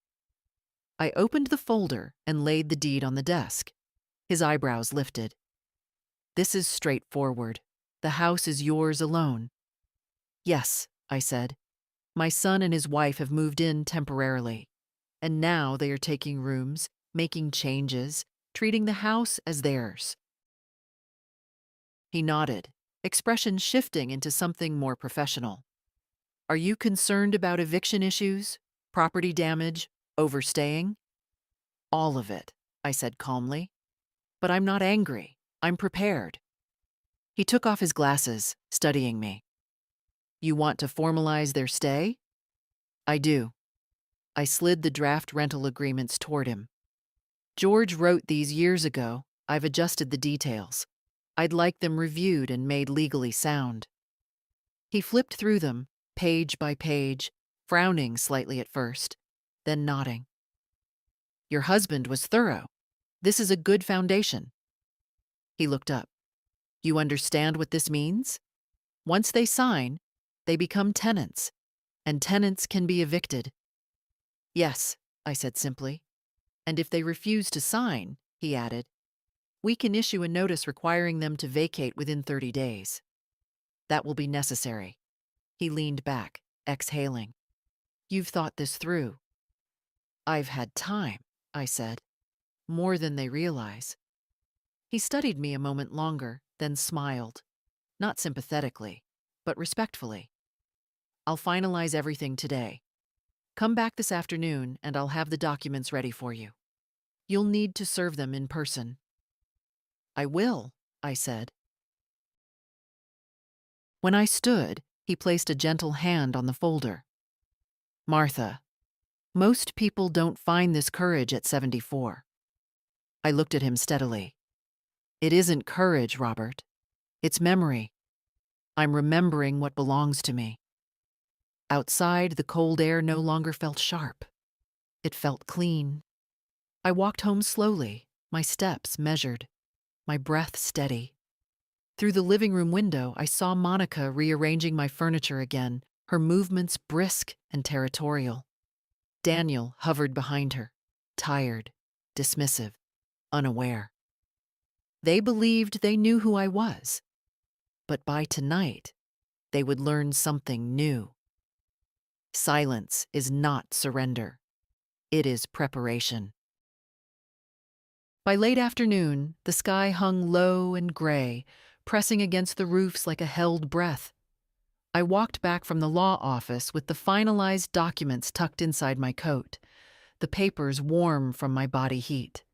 I opened the folder and laid the deed on the desk. His eyebrows lifted. "This is straightforward. The house is yours alone." "Yes," I said. "My son and his wife have moved in temporarily, and now they are taking rooms, making changes, treating the house as theirs." He nodded, expression shifting into something more professional. "Are you concerned about eviction issues, property damage, overstaying?" "All of it," I said calmly. "But I'm not angry. I'm prepared." He took off his glasses, studying me. "You want to formalize their stay?" "I do." I slid the draft rental agreements toward him. "George wrote these years ago. I've adjusted the details. I'd like them reviewed and made legally sound." He flipped through them, page by page, frowning slightly at first, then nodding. "Your husband was thorough. This is a good foundation." He looked up. "You understand what this means? Once they sign, they become tenants, and tenants can be evicted." "Yes," I said simply. "And if they refuse to sign," he added, We can issue a notice requiring them to vacate within 30 days. That will be necessary. He leaned back, exhaling. You've thought this through. I've had time, I said. More than they realize. He studied me a moment longer, then smiled. Not sympathetically, but respectfully. I'll finalize everything today. Come back this afternoon and I'll have the documents ready for you. You'll need to serve them in person. I will, I said. When I stood, he placed a gentle hand on the folder. Martha, most people don't find this courage at 74. I looked at him steadily. It isn't courage, Robert. It's memory. I'm remembering what belongs to me. Outside, the cold air no longer felt sharp. It felt clean. I walked home slowly, my steps measured, my breath steady. Through the living room window, I saw Monica rearranging my furniture again, her movements brisk and territorial. Daniel hovered behind her, tired, dismissive, unaware. They believed they knew who I was, but by tonight, they would learn something new. Silence is not surrender. It is preparation. By late afternoon, the sky hung low and gray, pressing against the roofs like a held breath. I walked back from the law office with the finalized documents tucked inside my coat, the papers warm from my body heat.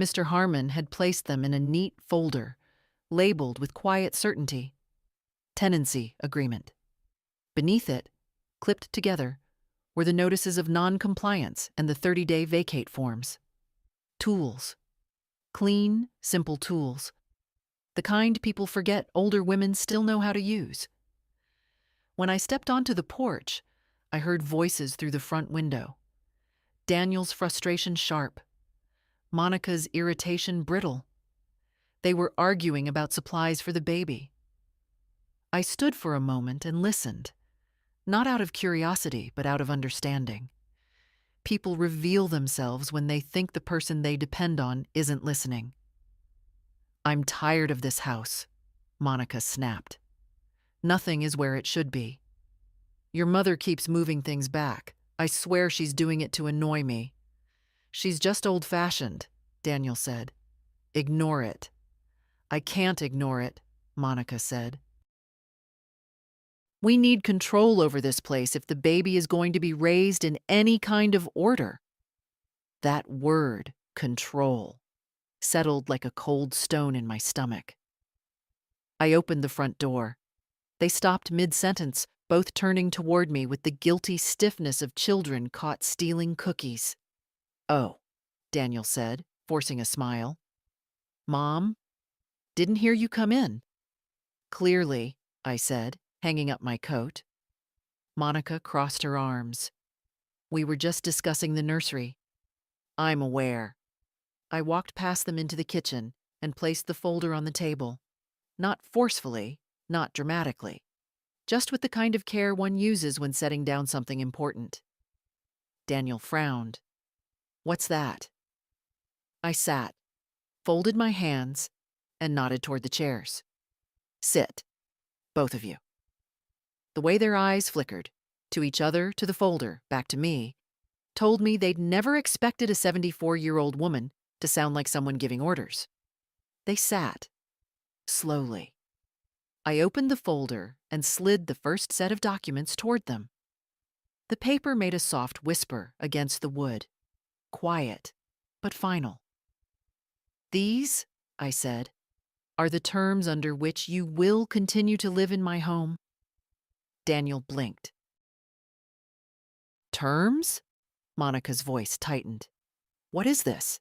Mr. Harmon had placed them in a neat folder, labeled with quiet certainty. Tenancy agreement. Beneath it, clipped together, were the notices of non-compliance and the 30-day vacate forms. Tools. Clean, simple tools. The kind people forget older women still know how to use. When I stepped onto the porch, I heard voices through the front window. Daniel's frustration sharp. Monica's irritation brittle. They were arguing about supplies for the baby. I stood for a moment and listened, not out of curiosity, but out of understanding. People reveal themselves when they think the person they depend on isn't listening. I'm tired of this house, Monica snapped. Nothing is where it should be. Your mother keeps moving things back. I swear she's doing it to annoy me. She's just old-fashioned, Daniel said. Ignore it. I can't ignore it, Monica said. We need control over this place if the baby is going to be raised in any kind of order. That word, control, settled like a cold stone in my stomach. I opened the front door. They stopped mid-sentence, both turning toward me with the guilty stiffness of children caught stealing cookies. Oh, Daniel said, forcing a smile. Mom, didn't hear you come in. Clearly, I said, hanging up my coat. Monica crossed her arms. We were just discussing the nursery. I'm aware. I walked past them into the kitchen and placed the folder on the table. Not forcefully, not dramatically. Just with the kind of care one uses when setting down something important. Daniel frowned. What's that? I sat, folded my hands, and nodded toward the chairs. Sit, both of you. The way their eyes flickered, to each other, to the folder, back to me, told me they'd never expected a 74-year-old woman to sound like someone giving orders. They sat, slowly. I opened the folder and slid the first set of documents toward them. The paper made a soft whisper against the wood, quiet, but final. These, I said, are the terms under which you will continue to live in my home. Daniel blinked. Terms? Monica's voice tightened. What is this?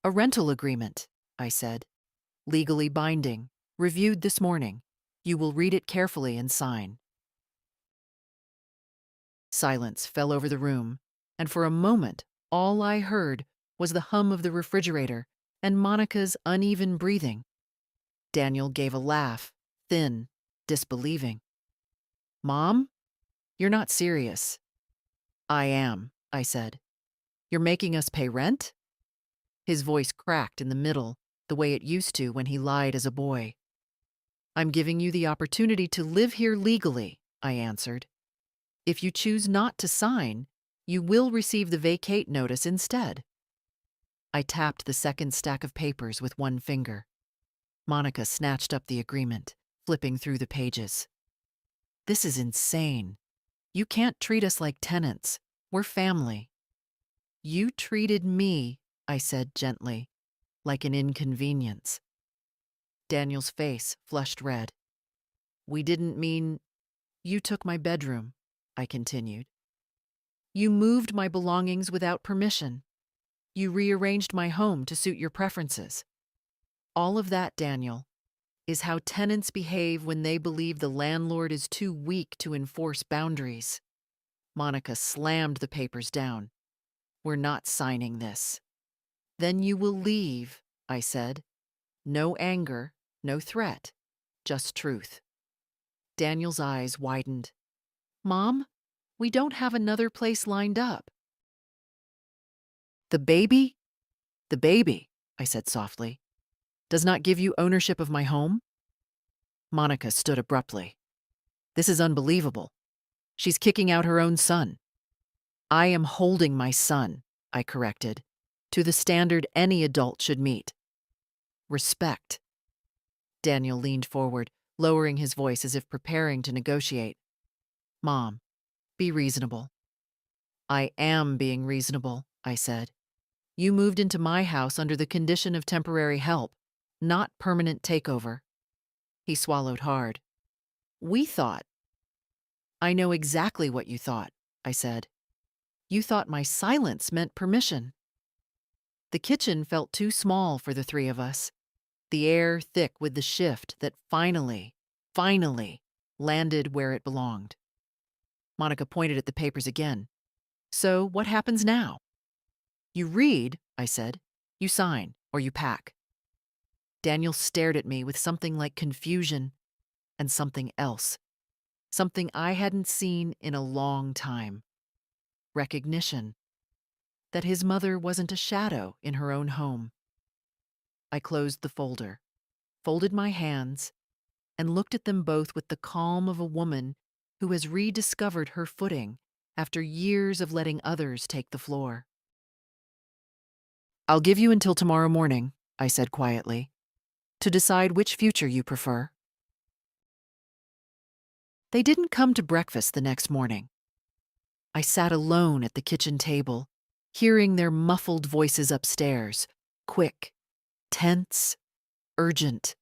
A rental agreement, I said. Legally binding, reviewed this morning. You will read it carefully and sign. Silence fell over the room, and for a moment, all I heard was the hum of the refrigerator and Monica's uneven breathing. Daniel gave a laugh, thin, disbelieving. Mom, you're not serious. I am, I said. You're making us pay rent? His voice cracked in the middle, the way it used to when he lied as a boy. I'm giving you the opportunity to live here legally, I answered. If you choose not to sign, you will receive the vacate notice instead. I tapped the second stack of papers with one finger. Monica snatched up the agreement, flipping through the pages. This is insane. You can't treat us like tenants. We're family. You treated me, I said gently, like an inconvenience. Daniel's face flushed red. We didn't mean... You took my bedroom, I continued. You moved my belongings without permission. You rearranged my home to suit your preferences. All of that, Daniel, is how tenants behave when they believe the landlord is too weak to enforce boundaries. Monica slammed the papers down. We're not signing this. Then you will leave, I said. No anger, no threat, just truth. Daniel's eyes widened. Mom, we don't have another place lined up. The baby? The baby, I said softly, does not give you ownership of my home? Monica stood abruptly. This is unbelievable. She's kicking out her own son. I am holding my son, I corrected, to the standard any adult should meet. Respect. Daniel leaned forward, lowering his voice as if preparing to negotiate. Mom, be reasonable. I am being reasonable, I said. You moved into my house under the condition of temporary help, not permanent takeover. He swallowed hard. We thought. I know exactly what you thought, I said. You thought my silence meant permission. The kitchen felt too small for the three of us, the air thick with the shift that finally landed where it belonged. Monica pointed at the papers again. So what happens now? You read, I said. You sign, or you pack. Daniel stared at me with something like confusion and something else. Something I hadn't seen in a long time. Recognition. That his mother wasn't a shadow in her own home. I closed the folder, folded my hands, and looked at them both with the calm of a woman who has rediscovered her footing after years of letting others take the floor. I'll give you until tomorrow morning, I said quietly, to decide which future you prefer. They didn't come to breakfast the next morning. I sat alone at the kitchen table, hearing their muffled voices upstairs, quick, tense, urgent.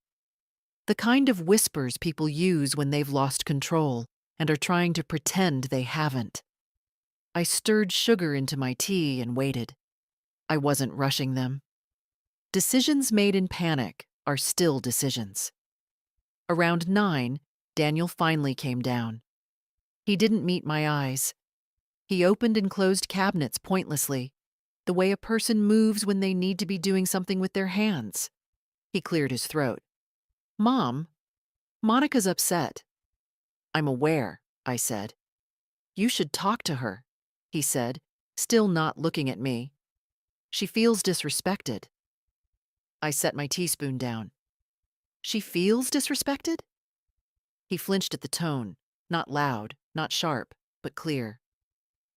The kind of whispers people use when they've lost control and are trying to pretend they haven't. I stirred sugar into my tea and waited. I wasn't rushing them. Decisions made in panic are still decisions. Around 9, Daniel finally came down. He didn't meet my eyes. He opened and closed cabinets pointlessly, the way a person moves when they need to be doing something with their hands. He cleared his throat. Mom, Monica's upset. I'm aware, I said. You should talk to her, he said, still not looking at me. She feels disrespected. I set my teaspoon down. She feels disrespected? He flinched at the tone, not loud, not sharp, but clear.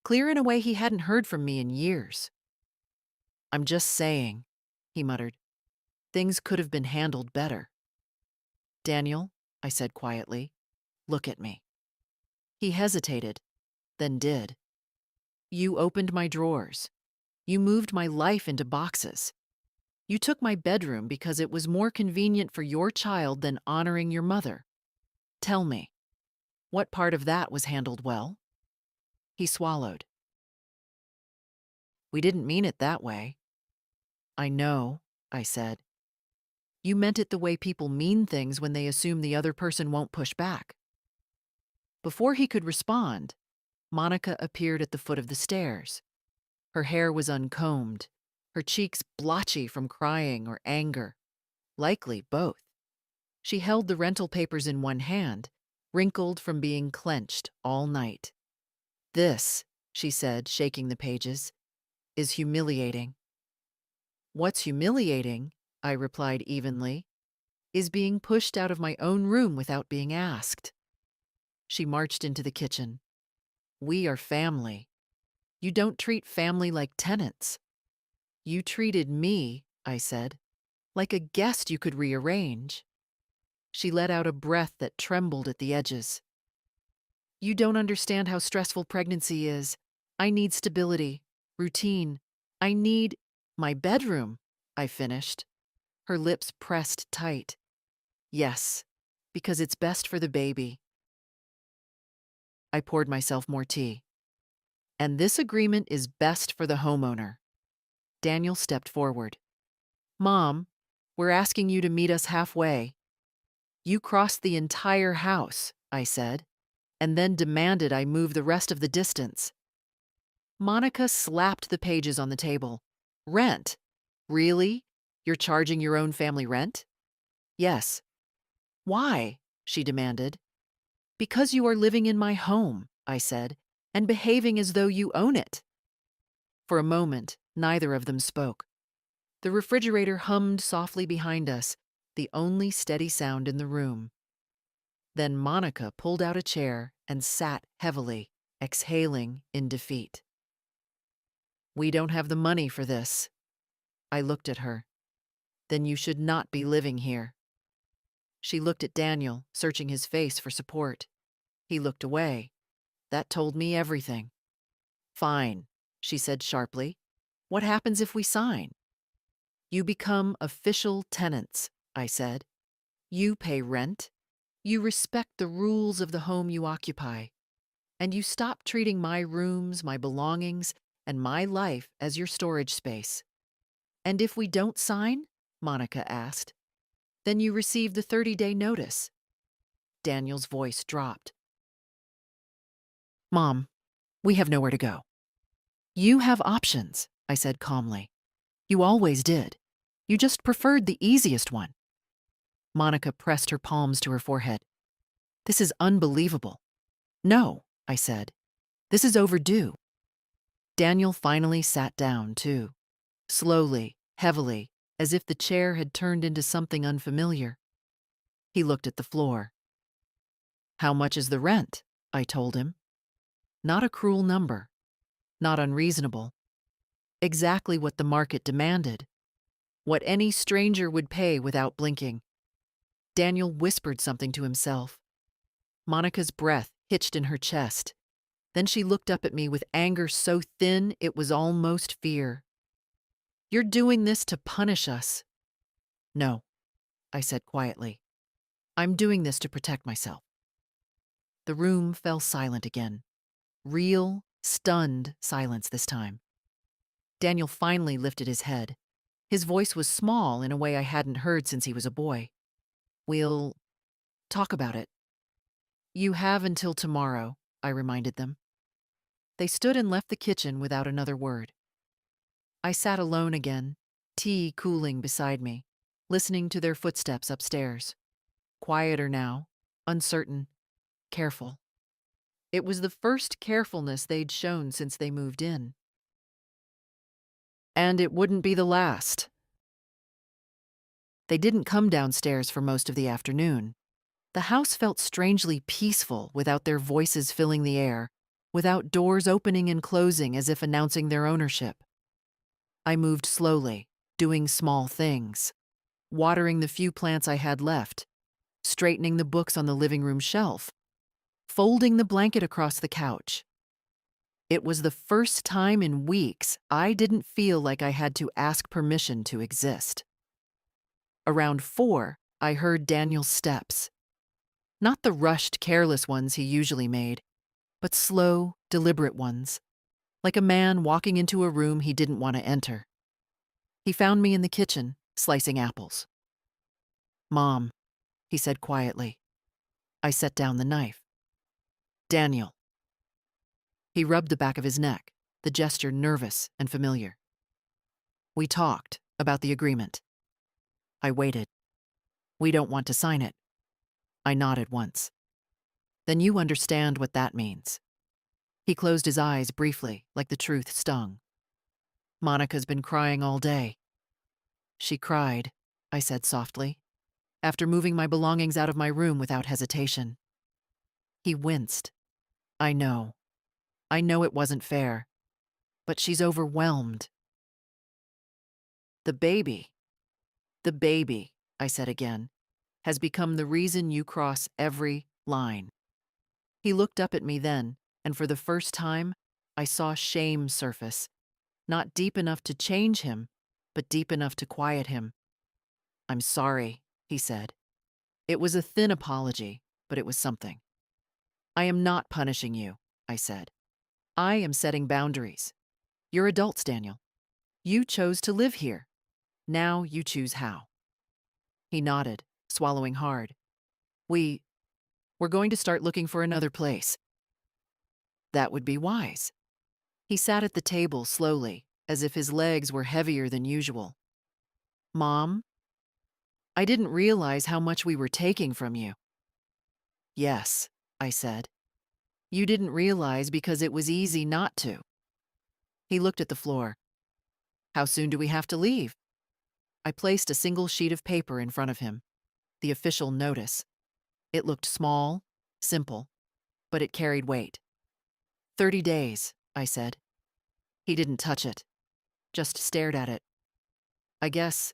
Clear in a way he hadn't heard from me in years. I'm just saying, he muttered. Things could have been handled better. Daniel, I said quietly, look at me. He hesitated, then did. You opened my drawers. You moved my life into boxes. You took my bedroom because it was more convenient for your child than honoring your mother. Tell me, what part of that was handled well? He swallowed. We didn't mean it that way. I know, I said. You meant it the way people mean things when they assume the other person won't push back. Before he could respond, Monica appeared at the foot of the stairs. Her hair was uncombed, her cheeks blotchy from crying or anger, likely both. She held the rental papers in one hand, wrinkled from being clenched all night. This, she said, shaking the pages, is humiliating. What's humiliating I replied evenly, is being pushed out of my own room without being asked. She marched into the kitchen. We are family. You don't treat family like tenants. You treated me, I said, like a guest you could rearrange. She let out a breath that trembled at the edges. You don't understand how stressful pregnancy is. I need stability, routine. I need my bedroom, I finished. Her lips pressed tight. Yes, because it's best for the baby. I poured myself more tea. And this agreement is best for the homeowner. Daniel stepped forward. Mom, we're asking you to meet us halfway. You crossed the entire house, I said, and then demanded I move the rest of the distance. Monica slapped the pages on the table. Rent? Really? You're charging your own family rent? Yes. Why? She demanded. Because you are living in my home, I said, and behaving as though you own it. For a moment, neither of them spoke. The refrigerator hummed softly behind us, the only steady sound in the room. Then Monica pulled out a chair and sat heavily, exhaling in defeat. We don't have the money for this. I looked at her. Then you should not be living here. She looked at Daniel, searching his face for support. He looked away. That told me everything. Fine, she said sharply. What happens if we sign? You become official tenants, I said. You pay rent. You respect the rules of the home you occupy. And you stop treating my rooms, my belongings, and my life as your storage space. And if we don't sign, Monica asked, then you receive the 30-day notice. Daniel's voice dropped. Mom, we have nowhere to go. You have options, I said calmly. You always did. You just preferred the easiest one. Monica pressed her palms to her forehead. This is unbelievable. No, I said. This is overdue. Daniel finally sat down, too. Slowly, heavily, as if the chair had turned into something unfamiliar. He looked at the floor. How much is the rent? I told him. Not a cruel number. Not unreasonable. Exactly what the market demanded. What any stranger would pay without blinking. Daniel whispered something to himself. Monica's breath hitched in her chest. Then she looked up at me with anger so thin it was almost fear. You're doing this to punish us. No, I said quietly. I'm doing this to protect myself. The room fell silent again. Real, stunned silence this time. Daniel finally lifted his head. His voice was small in a way I hadn't heard since he was a boy. We'll talk about it. You have until tomorrow, I reminded them. They stood and left the kitchen without another word. I sat alone again, tea cooling beside me, listening to their footsteps upstairs. Quieter now, uncertain, careful. It was the first carefulness they'd shown since they moved in. And it wouldn't be the last. They didn't come downstairs for most of the afternoon. The house felt strangely peaceful without their voices filling the air, without doors opening and closing as if announcing their ownership. I moved slowly, doing small things, watering the few plants I had left, straightening the books on the living room shelf, folding the blanket across the couch. It was the first time in weeks I didn't feel like I had to ask permission to exist. Around 4, I heard Daniel's steps. Not the rushed, careless ones he usually made, but slow, deliberate ones, like a man walking into a room he didn't want to enter. He found me in the kitchen, slicing apples. Mom, he said quietly. I set down the knife. Daniel. He rubbed the back of his neck, the gesture nervous and familiar. We talked about the agreement. I waited. We don't want to sign it. I nodded once. Then you understand what that means. He closed his eyes briefly, like the truth stung. Monica's been crying all day. She cried, I said softly, after moving my belongings out of my room without hesitation. He winced. I know. I know it wasn't fair. But she's overwhelmed. The baby, I said again, has become the reason you cross every line. He looked up at me then, and for the first time, I saw shame surface, not deep enough to change him, but deep enough to quiet him. I'm sorry, he said. It was a thin apology, but it was something. I am not punishing you, I said. I am setting boundaries. You're adults, Daniel. You chose to live here. Now you choose how. He nodded, swallowing hard. We're going to start looking for another place. That would be wise. He sat at the table slowly, as if his legs were heavier than usual. Mom, I didn't realize how much we were taking from you. Yes, I said. You didn't realize because it was easy not to. He looked at the floor. How soon do we have to leave? I placed a single sheet of paper in front of him, the official notice. It looked small, simple, but it carried weight. 30 days, I said. He didn't touch it, just stared at it. I guess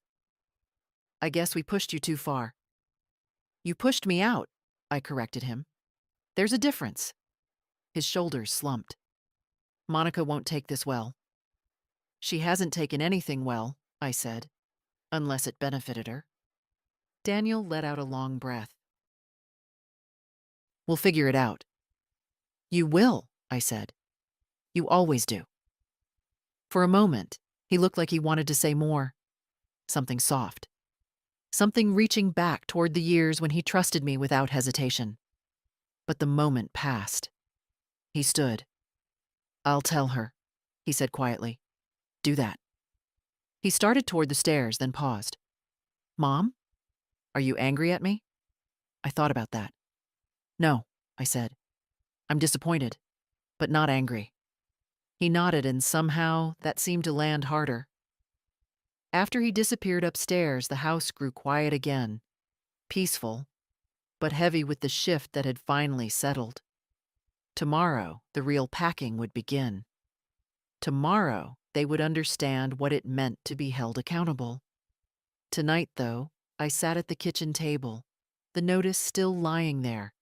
we pushed you too far. You pushed me out, I corrected him. There's a difference. His shoulders slumped. Monica won't take this well. She hasn't taken anything well, I said, unless it benefited her. Daniel let out a long breath. We'll figure it out. You will, I said. You always do. For a moment, he looked like he wanted to say more. Something soft. Something reaching back toward the years when he trusted me without hesitation. But the moment passed. He stood. I'll tell her, he said quietly. Do that. He started toward the stairs, then paused. Mom? Are you angry at me? I thought about that. No, I said. I'm disappointed, but not angry. He nodded, and somehow that seemed to land harder. After he disappeared upstairs, the house grew quiet again, peaceful, but heavy with the shift that had finally settled. Tomorrow, the real packing would begin. Tomorrow, they would understand what it meant to be held accountable. Tonight, though, I sat at the kitchen table, the notice still lying there,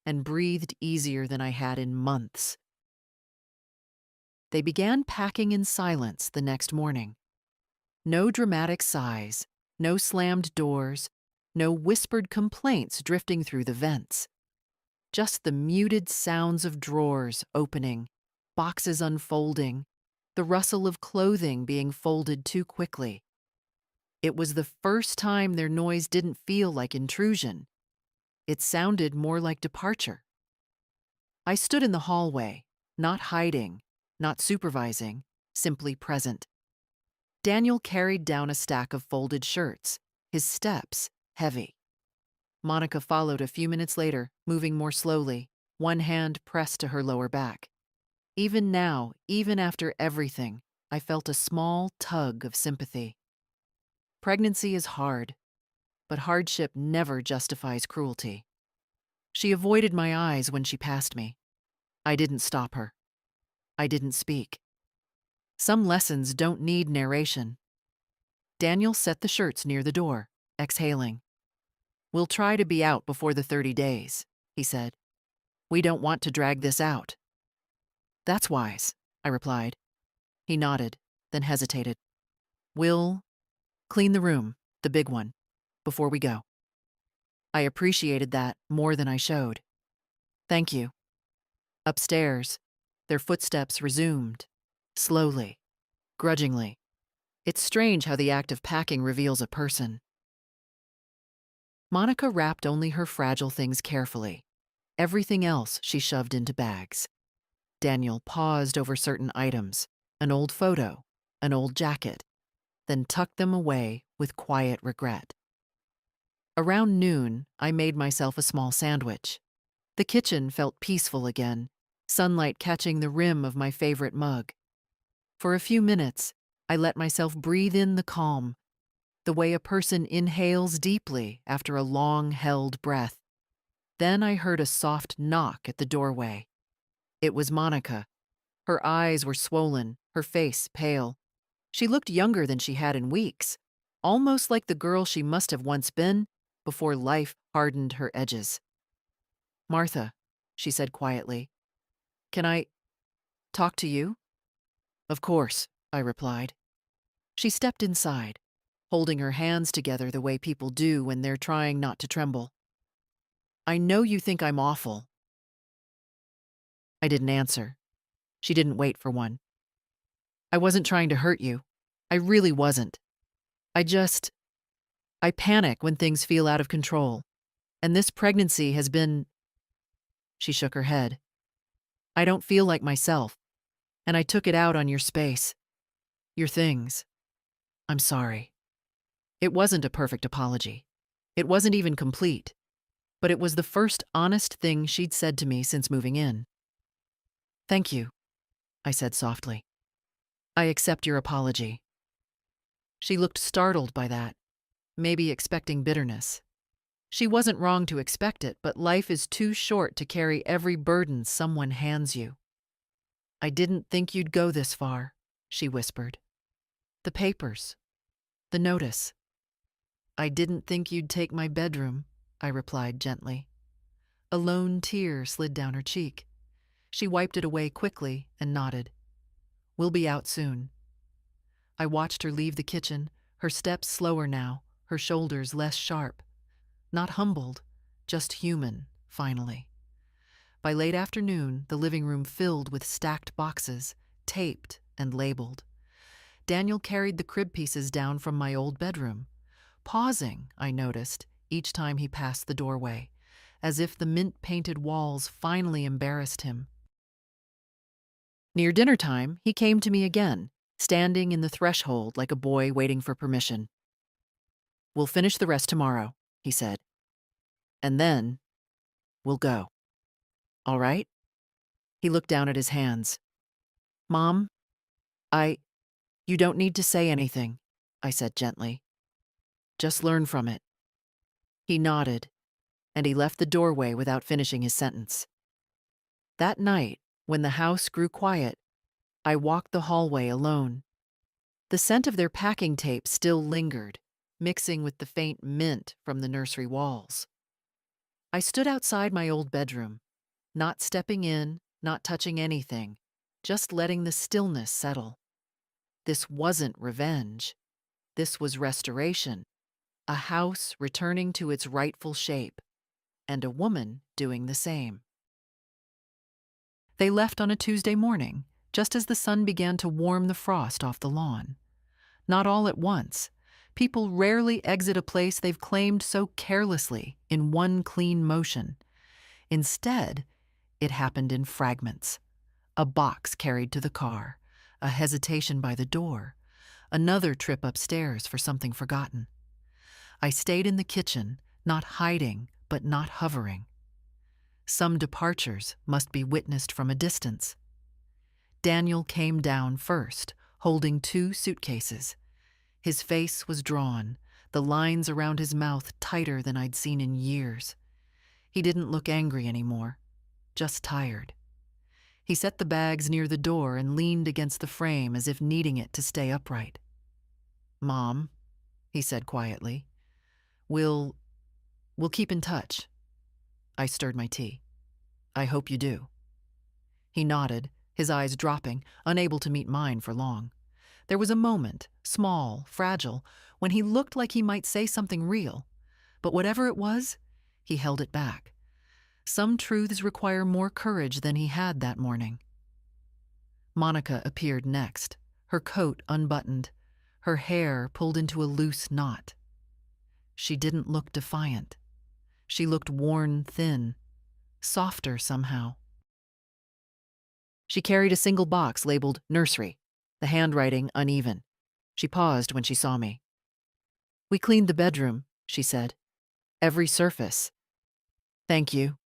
and breathed easier than I had in months. They began packing in silence the next morning. No dramatic sighs, no slammed doors, no whispered complaints drifting through the vents. Just the muted sounds of drawers opening, boxes unfolding, the rustle of clothing being folded too quickly. It was the first time their noise didn't feel like intrusion. It sounded more like departure. I stood in the hallway, not hiding, not supervising, simply present. Daniel carried down a stack of folded shirts, his steps heavy. Monica followed a few minutes later, moving more slowly, one hand pressed to her lower back. Even now, even after everything, I felt a small tug of sympathy. Pregnancy is hard, but hardship never justifies cruelty. She avoided my eyes when she passed me. I didn't stop her. I didn't speak. Some lessons don't need narration. Daniel set the shirts near the door, exhaling. We'll try to be out before the 30 days, he said. We don't want to drag this out. That's wise, I replied. He nodded, then hesitated. We'll clean the room, the big one, before we go. I appreciated that more than I showed. Thank you. Upstairs, their footsteps resumed, slowly, grudgingly. It's strange how the act of packing reveals a person. Monica wrapped only her fragile things carefully. Everything else she shoved into bags. Daniel paused over certain items, an old photo, an old jacket, then tucked them away with quiet regret. Around noon, I made myself a small sandwich. The kitchen felt peaceful again, sunlight catching the rim of my favorite mug. For a few minutes, I let myself breathe in the calm, the way a person inhales deeply after a long-held breath. Then I heard a soft knock at the doorway. It was Monica. Her eyes were swollen, her face pale. She looked younger than she had in weeks, almost like the girl she must have once been before life hardened her edges. "Martha," she said quietly, "can I talk to you?" "Of course," I replied. She stepped inside, holding her hands together the way people do when they're trying not to tremble. "I know you think I'm awful." I didn't answer. She didn't wait for one. "I wasn't trying to hurt you. I really wasn't. I panic when things feel out of control. And this pregnancy has been—" She shook her head. "I don't feel like myself. And I took it out on your space. Your things. I'm sorry." It wasn't a perfect apology. It wasn't even complete. But it was the first honest thing she'd said to me since moving in. "Thank you," I said softly. "I accept your apology." She looked startled by that, maybe expecting bitterness. She wasn't wrong to expect it, but life is too short to carry every burden someone hands you. "I didn't think you'd go this far," she whispered. "The papers. The notice." "I didn't think you'd take my bedroom," I replied gently. A lone tear slid down her cheek. She wiped it away quickly and nodded. "We'll be out soon." I watched her leave the kitchen, her steps slower now, her shoulders less sharp. Not humbled, just human, finally. By late afternoon, the living room filled with stacked boxes, taped and labeled. Daniel carried the crib pieces down from my old bedroom, pausing, I noticed, each time he passed the doorway, as if the mint-painted walls finally embarrassed him. Near dinner time, he came to me again, standing in the threshold like a boy waiting for permission. "We'll finish the rest tomorrow," he said. "And then we'll go. All right?" He looked down at his hands. "Mom, you don't need to say anything," I said gently. "Just learn from it." He nodded, and he left the doorway without finishing his sentence. That night, when the house grew quiet, I walked the hallway alone. The scent of their packing tape still lingered, mixing with the faint mint from the nursery walls. I stood outside my old bedroom, not stepping in, not touching anything, just letting the stillness settle. This wasn't revenge. This was restoration, a house returning to its rightful shape, and a woman doing the same. They left on a Tuesday morning, just as the sun began to warm the frost off the lawn. Not all at once. People rarely exit a place they've claimed so carelessly in one clean motion. Instead, it happened in fragments. A box carried to the car, a hesitation by the door, another trip upstairs for something forgotten. I stayed in the kitchen, not hiding, but not hovering. Some departures must be witnessed from a distance. Daniel came down first, holding 2 suitcases. His face was drawn, the lines around his mouth tighter than I'd seen in years. He didn't look angry anymore, just tired. He set the bags near the door and leaned against the frame as if needing it to stay upright. "Mom," he said quietly, we'll keep in touch." I stirred my tea. "I hope you do." He nodded, his eyes dropping, unable to meet mine for long. There was a moment, small, fragile, when he looked like he might say something real. But whatever it was, he held it back. Some truths require more courage than he had that morning. Monica appeared next, her coat unbuttoned, her hair pulled into a loose knot. She didn't look defiant. She looked worn thin, softer somehow. She carried a single box labeled nursery, the handwriting uneven. She paused when she saw me. "We cleaned the bedroom," she said. "Every surface." "Thank you."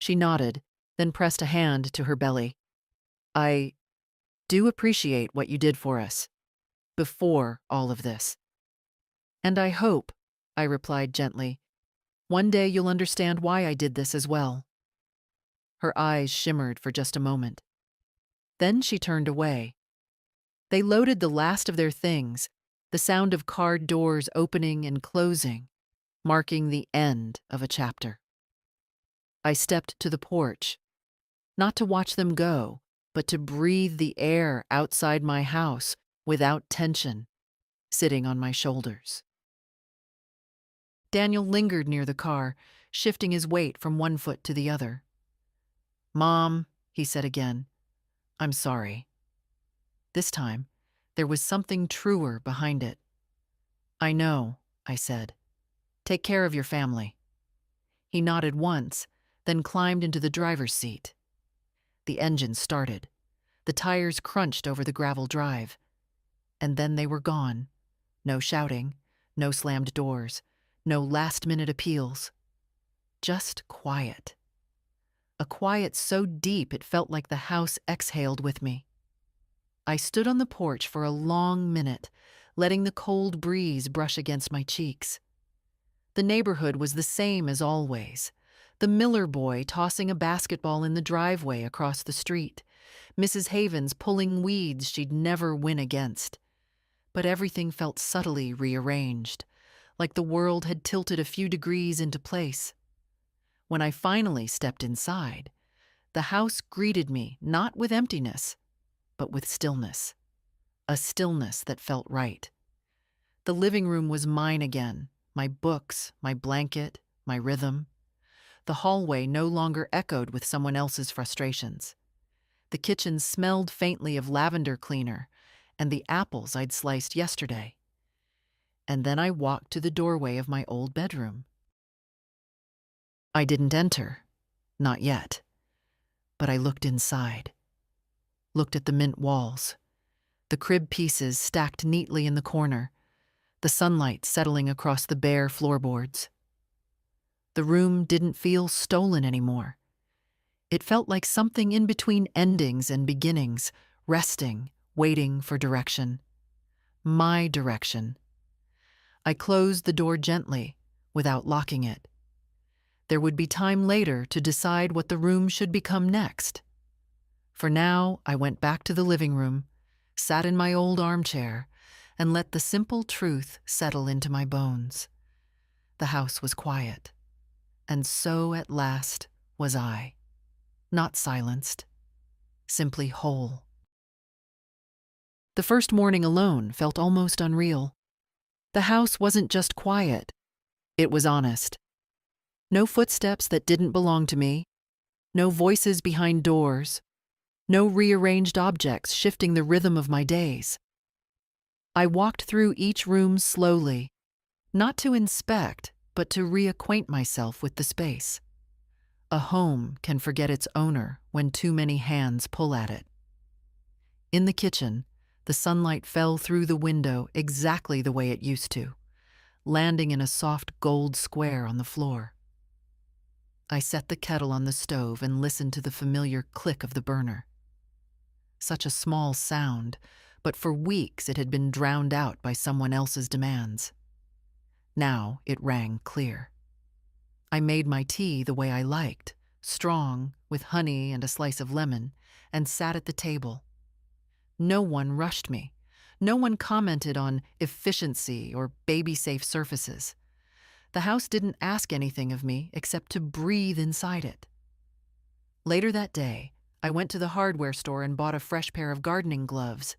She nodded, then pressed a hand to her belly. "I do appreciate what you did for us, before all of this." And I hope, I replied gently, one day you'll understand why I did this as well. Her eyes shimmered for just a moment. Then she turned away. They loaded the last of their things, the sound of car doors opening and closing, marking the end of a chapter. I stepped to the porch, not to watch them go, but to breathe the air outside my house without tension sitting on my shoulders. Daniel lingered near the car, shifting his weight from one foot to the other. "Mom," he said again, "I'm sorry." This time, there was something truer behind it. "I know," I said. "Take care of your family." He nodded once, then climbed into the driver's seat. The engine started. The tires crunched over the gravel drive. And then they were gone. No shouting, no slammed doors, no last-minute appeals. Just quiet. A quiet so deep it felt like the house exhaled with me. I stood on the porch for a long minute, letting the cold breeze brush against my cheeks. The neighborhood was the same as always. The Miller boy tossing a basketball in the driveway across the street. Mrs. Havens pulling weeds she'd never win against. But everything felt subtly rearranged, like the world had tilted a few degrees into place. When I finally stepped inside, the house greeted me not with emptiness, but with stillness. A stillness that felt right. The living room was mine again, my books, my blanket, my rhythm. The hallway no longer echoed with someone else's frustrations. The kitchen smelled faintly of lavender cleaner and the apples I'd sliced yesterday. And then I walked to the doorway of my old bedroom. I didn't enter, not yet, but I looked inside. Looked at the mint walls, the crib pieces stacked neatly in the corner, the sunlight settling across the bare floorboards. The room didn't feel stolen anymore. It felt like something in between endings and beginnings, resting, waiting for direction. My direction. I closed the door gently, without locking it. There would be time later to decide what the room should become next. For now, I went back to the living room, sat in my old armchair, and let the simple truth settle into my bones. The house was quiet, and so at last was I. Not silenced, simply whole. The first morning alone felt almost unreal. The house wasn't just quiet, it was honest. No footsteps that didn't belong to me, no voices behind doors, no rearranged objects shifting the rhythm of my days. I walked through each room slowly, not to inspect, but to reacquaint myself with the space. A home can forget its owner when too many hands pull at it. In the kitchen, the sunlight fell through the window exactly the way it used to, landing in a soft gold square on the floor. I set the kettle on the stove and listened to the familiar click of the burner. Such a small sound, but for weeks it had been drowned out by someone else's demands. Now it rang clear. I made my tea the way I liked, strong, with honey and a slice of lemon, and sat at the table. No one rushed me. No one commented on efficiency or baby-safe surfaces. The house didn't ask anything of me except to breathe inside it. Later that day, I went to the hardware store and bought a fresh pair of gardening gloves.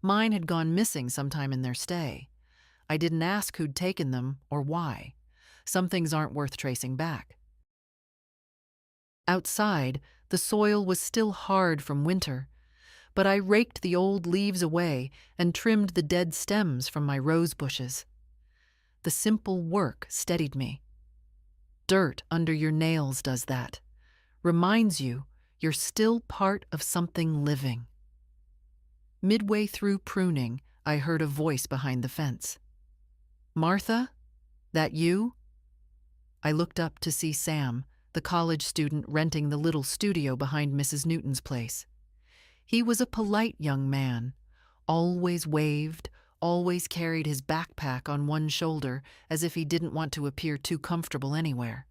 Mine had gone missing sometime in their stay. I didn't ask who'd taken them or why. Some things aren't worth tracing back. Outside, the soil was still hard from winter, but I raked the old leaves away and trimmed the dead stems from my rose bushes. The simple work steadied me. Dirt under your nails does that. Reminds you you're still part of something living. Midway through pruning, I heard a voice behind the fence. "Martha? That you?" I looked up to see Sam, the college student renting the little studio behind Mrs. Newton's place. He was a polite young man, always waved, always carried his backpack on one shoulder as if he didn't want to appear too comfortable anywhere.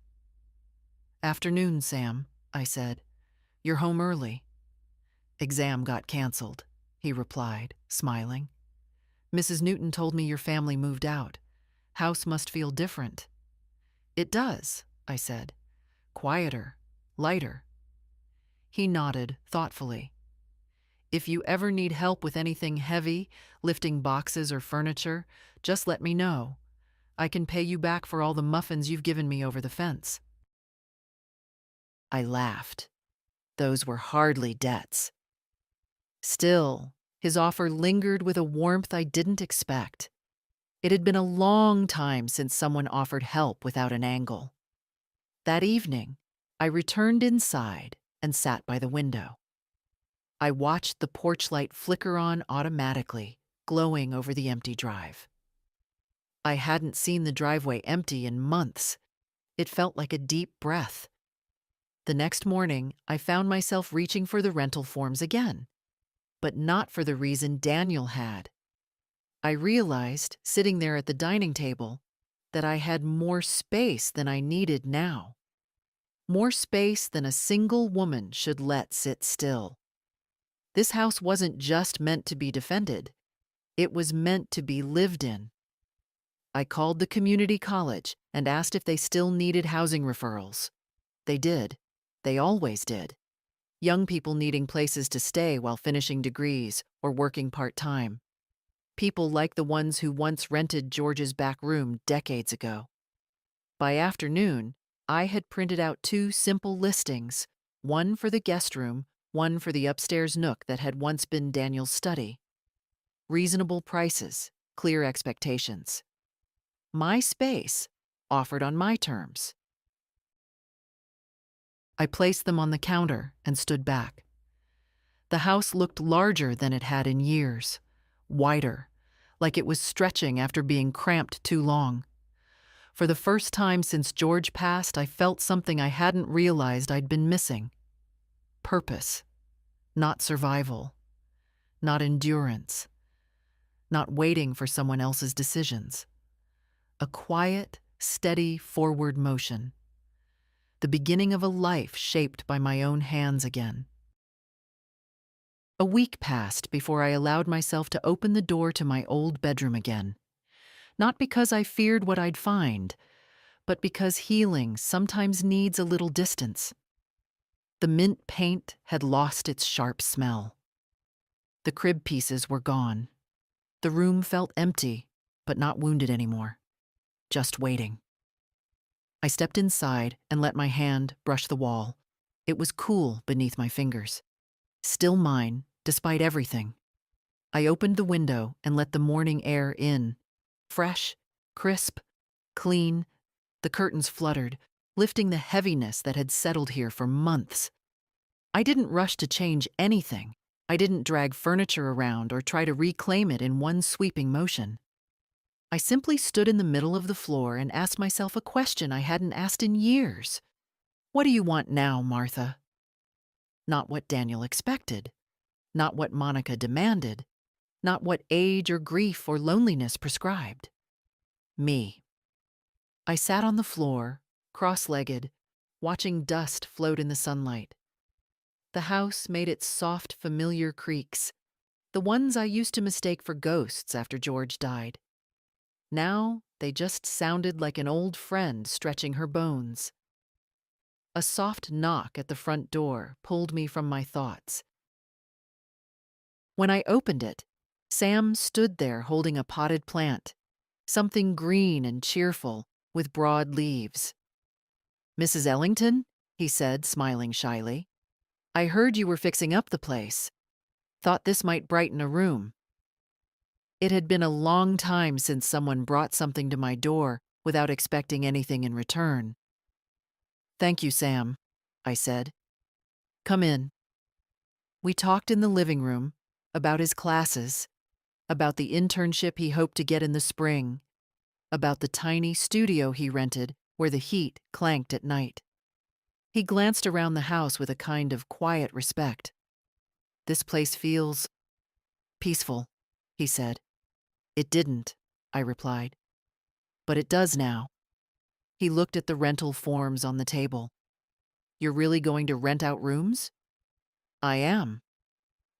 "Afternoon, Sam," I said. "You're home early." "Exam got canceled," he replied, smiling. "Mrs. Newton told me your family moved out. House must feel different." "It does," I said. "Quieter, lighter." He nodded thoughtfully. "If you ever need help with anything heavy, lifting boxes or furniture, just let me know. I can pay you back for all the muffins you've given me over the fence." I laughed. Those were hardly debts. Still, his offer lingered with a warmth I didn't expect. It had been a long time since someone offered help without an angle. That evening, I returned inside and sat by the window. I watched the porch light flicker on automatically, glowing over the empty drive. I hadn't seen the driveway empty in months. It felt like a deep breath. The next morning, I found myself reaching for the rental forms again, but not for the reason Daniel had. I realized, sitting there at the dining table, that I had more space than I needed now. More space than a single woman should let sit still. This house wasn't just meant to be defended. It was meant to be lived in. I called the community college and asked if they still needed housing referrals. They did. They always did. Young people needing places to stay while finishing degrees or working part-time. People like the ones who once rented George's back room decades ago. By afternoon, I had printed out 2 simple listings, one for the guest room, one for the upstairs nook that had once been Daniel's study. Reasonable prices, clear expectations. My space, offered on my terms. I placed them on the counter and stood back. The house looked larger than it had in years, wider, like it was stretching after being cramped too long. For the first time since George passed, I felt something I hadn't realized I'd been missing. Purpose, not survival, not endurance, not waiting for someone else's decisions. A quiet, steady forward motion. The beginning of a life shaped by my own hands again. A week passed before I allowed myself to open the door to my old bedroom again. Not because I feared what I'd find, but because healing sometimes needs a little distance. The mint paint had lost its sharp smell. The crib pieces were gone. The room felt empty, but not wounded anymore. Just waiting. I stepped inside and let my hand brush the wall. It was cool beneath my fingers. Still mine, despite everything. I opened the window and let the morning air in. Fresh, crisp, clean. The curtains fluttered, lifting the heaviness that had settled here for months. I didn't rush to change anything. I didn't drag furniture around or try to reclaim it in one sweeping motion. I simply stood in the middle of the floor and asked myself a question I hadn't asked in years. What do you want now, Martha? Not what Daniel expected. Not what Monica demanded. Not what age or grief or loneliness prescribed. Me. I sat on the floor, cross-legged, watching dust float in the sunlight. The house made its soft, familiar creaks, the ones I used to mistake for ghosts after George died. Now they just sounded like an old friend stretching her bones. A soft knock at the front door pulled me from my thoughts. When I opened it, Sam stood there holding a potted plant, something green and cheerful, with broad leaves. "Mrs. Ellington?" he said, smiling shyly. "I heard you were fixing up the place. Thought this might brighten a room." It had been a long time since someone brought something to my door without expecting anything in return. "Thank you, Sam," I said. "Come in." We talked in the living room, about his classes, about the internship he hoped to get in the spring, about the tiny studio he rented where the heat clanked at night. He glanced around the house with a kind of quiet respect. "This place feels peaceful," he said. It didn't, I replied. But it does now. He looked at the rental forms on the table. You're really going to rent out rooms? I am.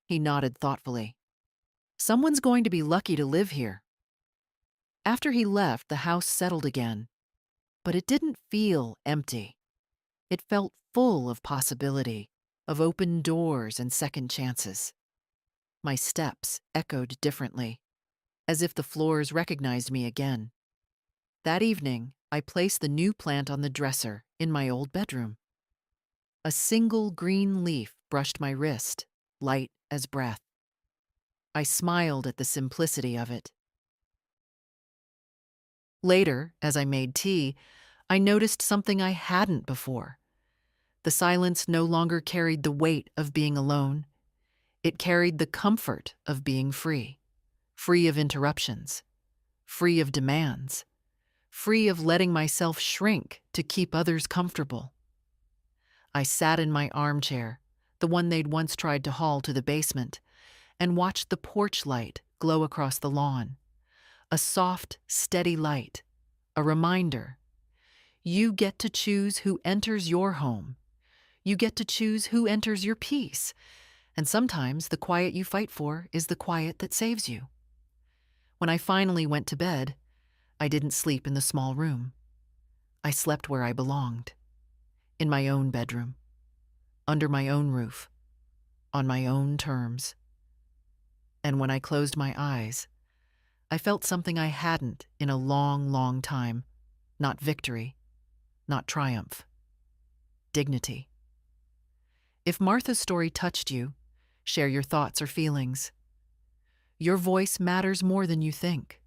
He nodded thoughtfully. Someone's going to be lucky to live here. After he left, the house settled again, but it didn't feel empty. It felt full of possibility, of open doors and second chances. My steps echoed differently, as if the floors recognized me again. That evening, I placed the new plant on the dresser in my old bedroom. A single green leaf brushed my wrist, light as breath. I smiled at the simplicity of it. Later, as I made tea, I noticed something I hadn't before. The silence no longer carried the weight of being alone. It carried the comfort of being free, free of interruptions, free of demands, free of letting myself shrink to keep others comfortable. I sat in my armchair, the one they'd once tried to haul to the basement, and watched the porch light glow across the lawn. A soft, steady light, a reminder. You get to choose who enters your home. You get to choose who enters your peace. And sometimes the quiet you fight for is the quiet that saves you. When I finally went to bed, I didn't sleep in the small room. I slept where I belonged, in my own bedroom, under my own roof, on my own terms. And when I closed my eyes, I felt something I hadn't in a long, long time. Not victory, not triumph. Dignity. If Martha's story touched you, share your thoughts or feelings. Your voice matters more than you think.